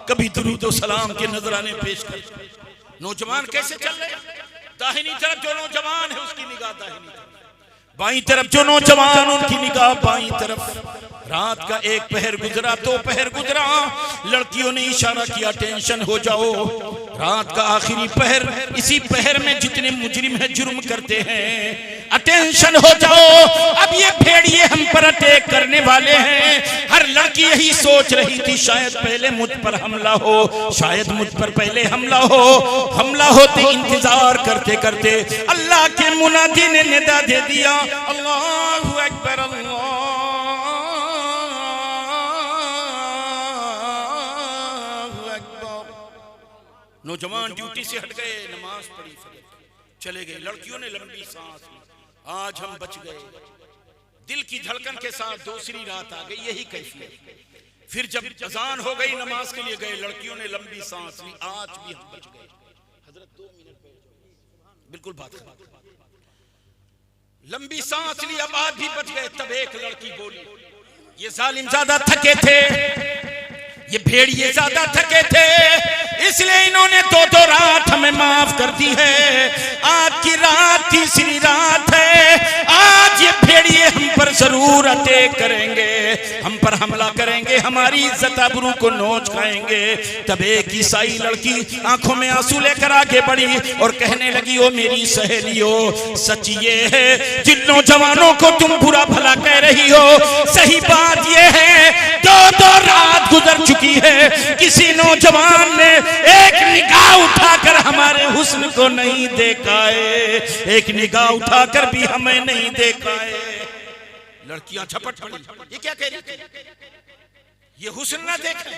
कभी दुरूद व सलाम के नजराने पेश कर। नौजवान कैसे चल रहे हैं? दाहिनी तरफ जो नौजवान है उसकी निगाह दाहिनी तरफ, बाईं तरफ जो नौजवान उनकी निगाह बाईं तरफ। रात का एक पहर गुजरा, दो पहर गुजरा, लड़कियों ने इशारा किया टेंशन हो जाओ। रात का आखिरी पहर, इसी पहर में जितने मुजरिम है जुर्म करते हैं, अटेंशन हो जाओ, अब ये भेड़िए हम पर अटैक करने वाले हैं। हर लड़की यही सोच रही थी शायद पहले मुझ पर हमला हो, शायद मुझ पर पहले हमला हो। हमला होते इंतजार करते करते अल्लाह के मुनादी ने निदा दे दिया, अल्लाहु अकबर अल्लाह। नौजवान ड्यूटी से हट गए, नमाज पढ़ी, चले गए। लड़कियों ने लंबी सांस ली, आज हम बच गए। दिल की धड़कन के साथ दूसरी रात आ गई, यही कैफियत। फिर जब अजान हो गई, नमाज के लिए गए, लड़कियों ने लंबी सांस ली, आज भी हम बच गए। हजरत 2 मिनट बिल्कुल बात कर, लंबी सांस ली, अब आज भी बच गए। तब एक लड़की बोली, ये जालिम ज्यादा थके थे, ये भेड़िए ज्यादा थके थे, इसलिए इन्होंने 2-2 रात हमें माफ कर दी है। आज की रात तीसरी रात है, आज ये भेड़िए हम पर जरूर अटैक करेंगे, हम पर हमला करेंगे, हमारी इज्जत आबरू को नोच खाएंगे। तब एक ईसाई लड़की आंखों में आंसू लेकर आगे बढ़ी और कहने लगी, ओ मेरी सहेलियों, सच ये है जिन नौजवानों को तुम बुरा भला कह रही हो, सही बात ये है 2-2 रात गुजर चुकी है, किसी नौजवान ने एक निगाह उठाकर हमारे हुस्न को नहीं देखा है, एक निगाह उठाकर भी हमें नहीं देखा है। लड़कियां झपट पड़ी, ये क्या कह रही थी? ये हुस्न ना देखे,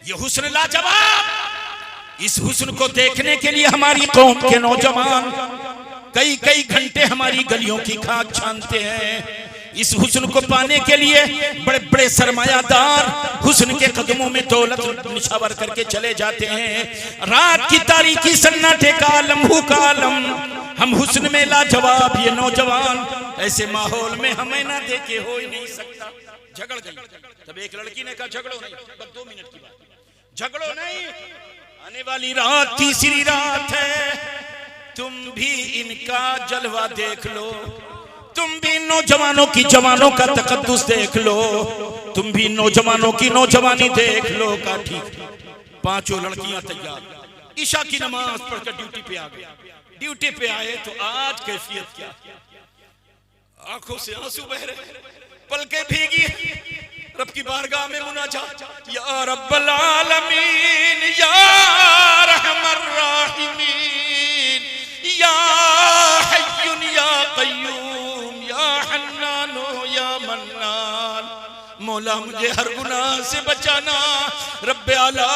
ये हुस्न लाजवाब। इस हुस्न को देखने के लिए हमारी कौम के नौजवान कई कई घंटे हमारी गलियों की खाक छानते हैं। इस हुस्न को पाने के लिए बड़े बड़े सरमायादार हुस्न के कदमों में दौलत निछावर करके चले जाते हैं। रात की तारीकी सन्नाटे का लम्हू का आलम, हम हुस्न में लाजवाब, ये नौजवान ऐसे माहौल में हमें ना देखे हो ही नहीं सकता। झगड़ गई। तब एक लड़की ने कहा, झगड़ो नहीं, बस 2 मिनट की बात, झगड़ो नहीं, आने वाली रात तीसरी रात है, तुम भी इनका जलवा देख लो, तुम भी नौजवानों की जवानों का तकद्दुस देख लो, तुम भी नौजवानों की नौजवानी देख लो। का ठीक। 5 लड़कियां तैयार, ईशा की नमाज पढ़कर ड्यूटी पे आ गए। ड्यूटी पे आए तो आज कैफियत क्या, आंखों से आंसू बह रहे, पलकें भीगी, रब की बारगाह में मुनाजात, या रब्बल आलमीन, या रहमर राहिमीन, या हय्युन या कय्यूम, या हन्नानो या मन्नान, मौला मुझे हर गुनाह से बचाना, रब्बे आला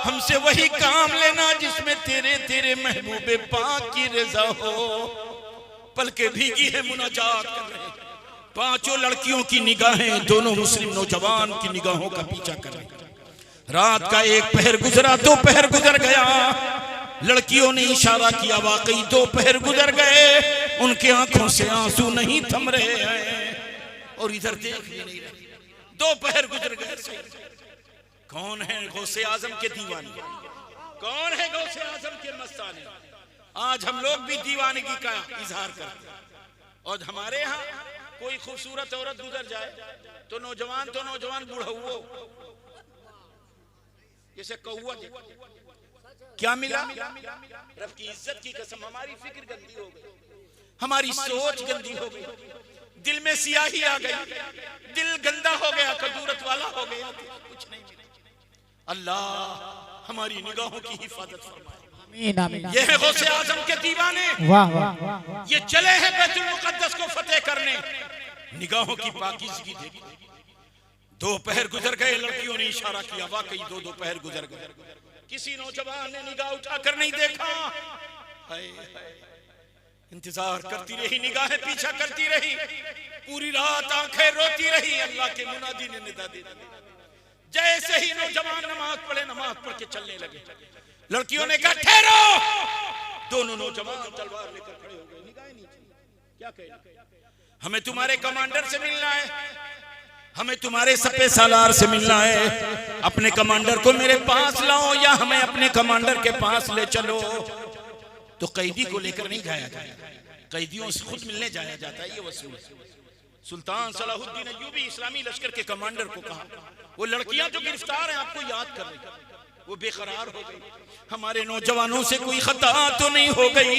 हमसे वही काम लेना जिसमें तेरे तेरे महबूबे पाक की रजा हो। पलके भीगी है, मुनाजात कर रहे हैं। 5 लड़कियों की निगाहें दोनों मुस्लिम नौजवान की निगाहों का पीछा कर रही। रात का एक पहर गुजरा, 2 पहर गुजर गया। लड़कियों ने इशारा किया, वाकई 2 पहर गुजर गए, उनके आंखों से आंसू नहीं थम रहे हैं और इधर देख भी नहीं रहे। 2 पहर गुजर गए। कौन है गौसे आजम के दीवाने, कौन है गौसे आजम के मस्ताने? आज हम लोग भी दीवानगी का इजहार करते हैं, और हमारे यहाँ कोई खूबसूरत औरत गुजर जाए तो नौजवान बूढ़ा हुआ जैसे कौवा क्या मिला? रब की इज्जत की कसम, हमारी फिक्र गंदी हो गई, हमारी सोच गंदी हो गई, दिल में सियाही आ गई, दिल गंदा हो गया, कदूरत वाला हो गया, कुछ नहीं मिला। अल्लाह हमारी निगाहों की हिफाजत फरमाए। ये है गौसे आजम के दीवाने, वाह वाह वाह। ये चले हैं बैतुल मुकद्दस को फतेह करने। निगाहों की पाकीज़गी देखो, दोपहर गुजर गए, लड़कियों ने इशारा किया, वाकई दो दोपहर गुजर गए। किसी नौजवान ने निगाह उठाकर नहीं देखा। हाय हाय, इंतजार करती रही, निगाहें पीछा करती रही, पूरी रात आंखें रोती रही। अल्लाह के मुनादी ने निदा दी। जैसे ही नौजवान नमाज पढ़े, नमाज पढ़ के चलने लगे, लड़कियों ने कहा ठहरो। दोनों नौजवान तलवार लेकर खड़े हो गए, निगाहें नीचे। क्या कहे? हमें तुम्हारे कमांडर से मिलना है, हमें तुम्हारे सपे सालार से मिलना है। अपने कमांडर को मेरे पास लाओ या हमें अपने कमांडर के पास ले चलो। तो कैदी को लेकर नहीं जाया जाता, कैदियों से खुद मिलने जाया जाता है। ये वसूल सुल्तान सलाहुद्दीन अय्यूबी इस्लामी लश्कर के कमांडर को कहा, वो लड़कियां जो गिरफ्तार हैं आपको याद कर रही, वो बेकरार हो गई। हमारे नौजवानों से कोई खता तो नहीं हो गई,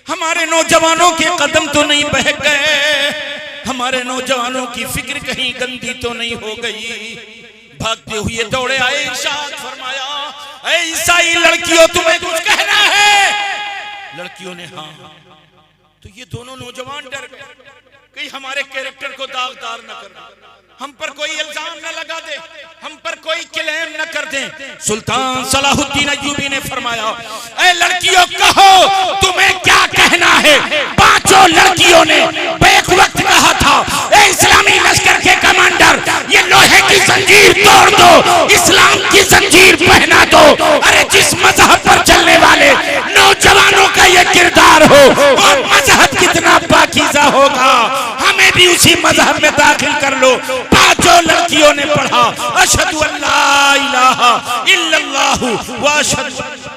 हमारे नौजवानों के कदम तो नहीं बह गए, हमारे नौजवानों की फिक्र कहीं गंदी तो नहीं हो गई। भागते हुए दौड़े आए, इरशाद फरमाया, ऐ ईसाई लड़कियों तुम्हें कुछ कहना है? लड़कियों ने हाँ। तो ये दोनों नौजवान डर गए, कहीं हमारे कैरेक्टर को दागदार न कर दे, हम पर कोई इल्जाम न लगा दे, हम पर कोई क्लेम न कर दे। सुल्तान सलाहुद्दीन अय्यूबी ने फरमाया, ऐ लड़कियों कहो तुम्हें क्या कहना है? पांचों लड़कियों ने एक वक्त कहा था, ऐ इस्लामी लश्कर के कमांडर, ये लोहे की जंजीर तोड़ दो, इस्लाम की जंजीर पहना दो। अरे जिस मजहब पर चलने वाले नौजवानों का ये किरदार हो, और मजहब कितना पाकीज़ा होगा, हमें भी उसी मजहब में दाखिल कर लो। पांचों लड़कियों ने पढ़ा, अशहदु अल्ला इलाहा इल्लल्लाहु व अशहदु।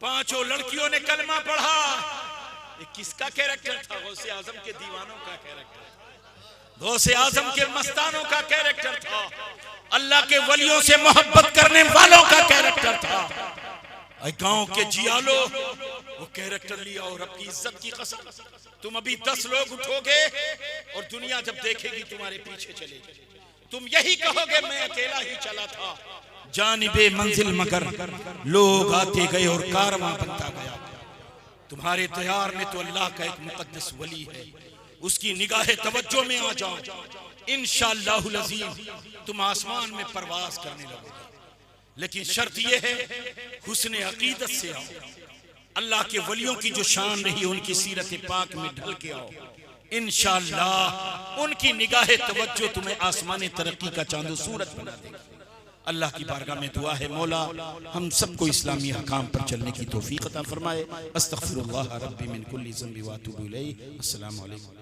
पांचों लड़कियों ने कलमा पढ़ा। ये किसका कैरेक्टर था? गौसे आजम के दीवानों का कैरेक्टर, गौसे आजम के मस्तानों का कैरेक्टर था, अल्लाह के वलियों से मोहब्बत करने वालों का कैरेक्टर था। गांव के जियालो वो कैरेक्टर लिया और अपनी इज्जत की कसम, तुम अभी 10 लोग उठोगे और दुनिया जब देखेगी तुम्हारे पीछे चलेगी, तुम यही कहोगे मैं अकेला ही चला था। जानिबे मंजिल मगर लोग आते गए और कारवां बनता गया। तुम्हारे तैयार में तो अल्लाह का एक मुकद्दस वली है, उसकी निगाहे तवज्जो में आ जाओ, इंशाअल्लाहुल अज़ीम तुम आसमान में परवाज करने लगोगे। लेकिन शर्त यह है हुस्ने अकीदत से आओ, अल्लाह के वलियों की जो शान रही उनकी सीरत पाक में ढल के आओ, इंशाअल्लाह उनकी निगाहे तवज्जो तुम्हें आसमान तरक्की का चांदो सूरज बना देगी। अल्लाह की बारगाह में दुआ है, मौला हम सबको इस्लामी हकाम पर चलने की तौफीक अता फरमाए। अस्तगफिरुल्लाह रब्बी मिन कुल्ली ज़ंबि व अतूबु इलैहि। अस्सलामु अलैकुम।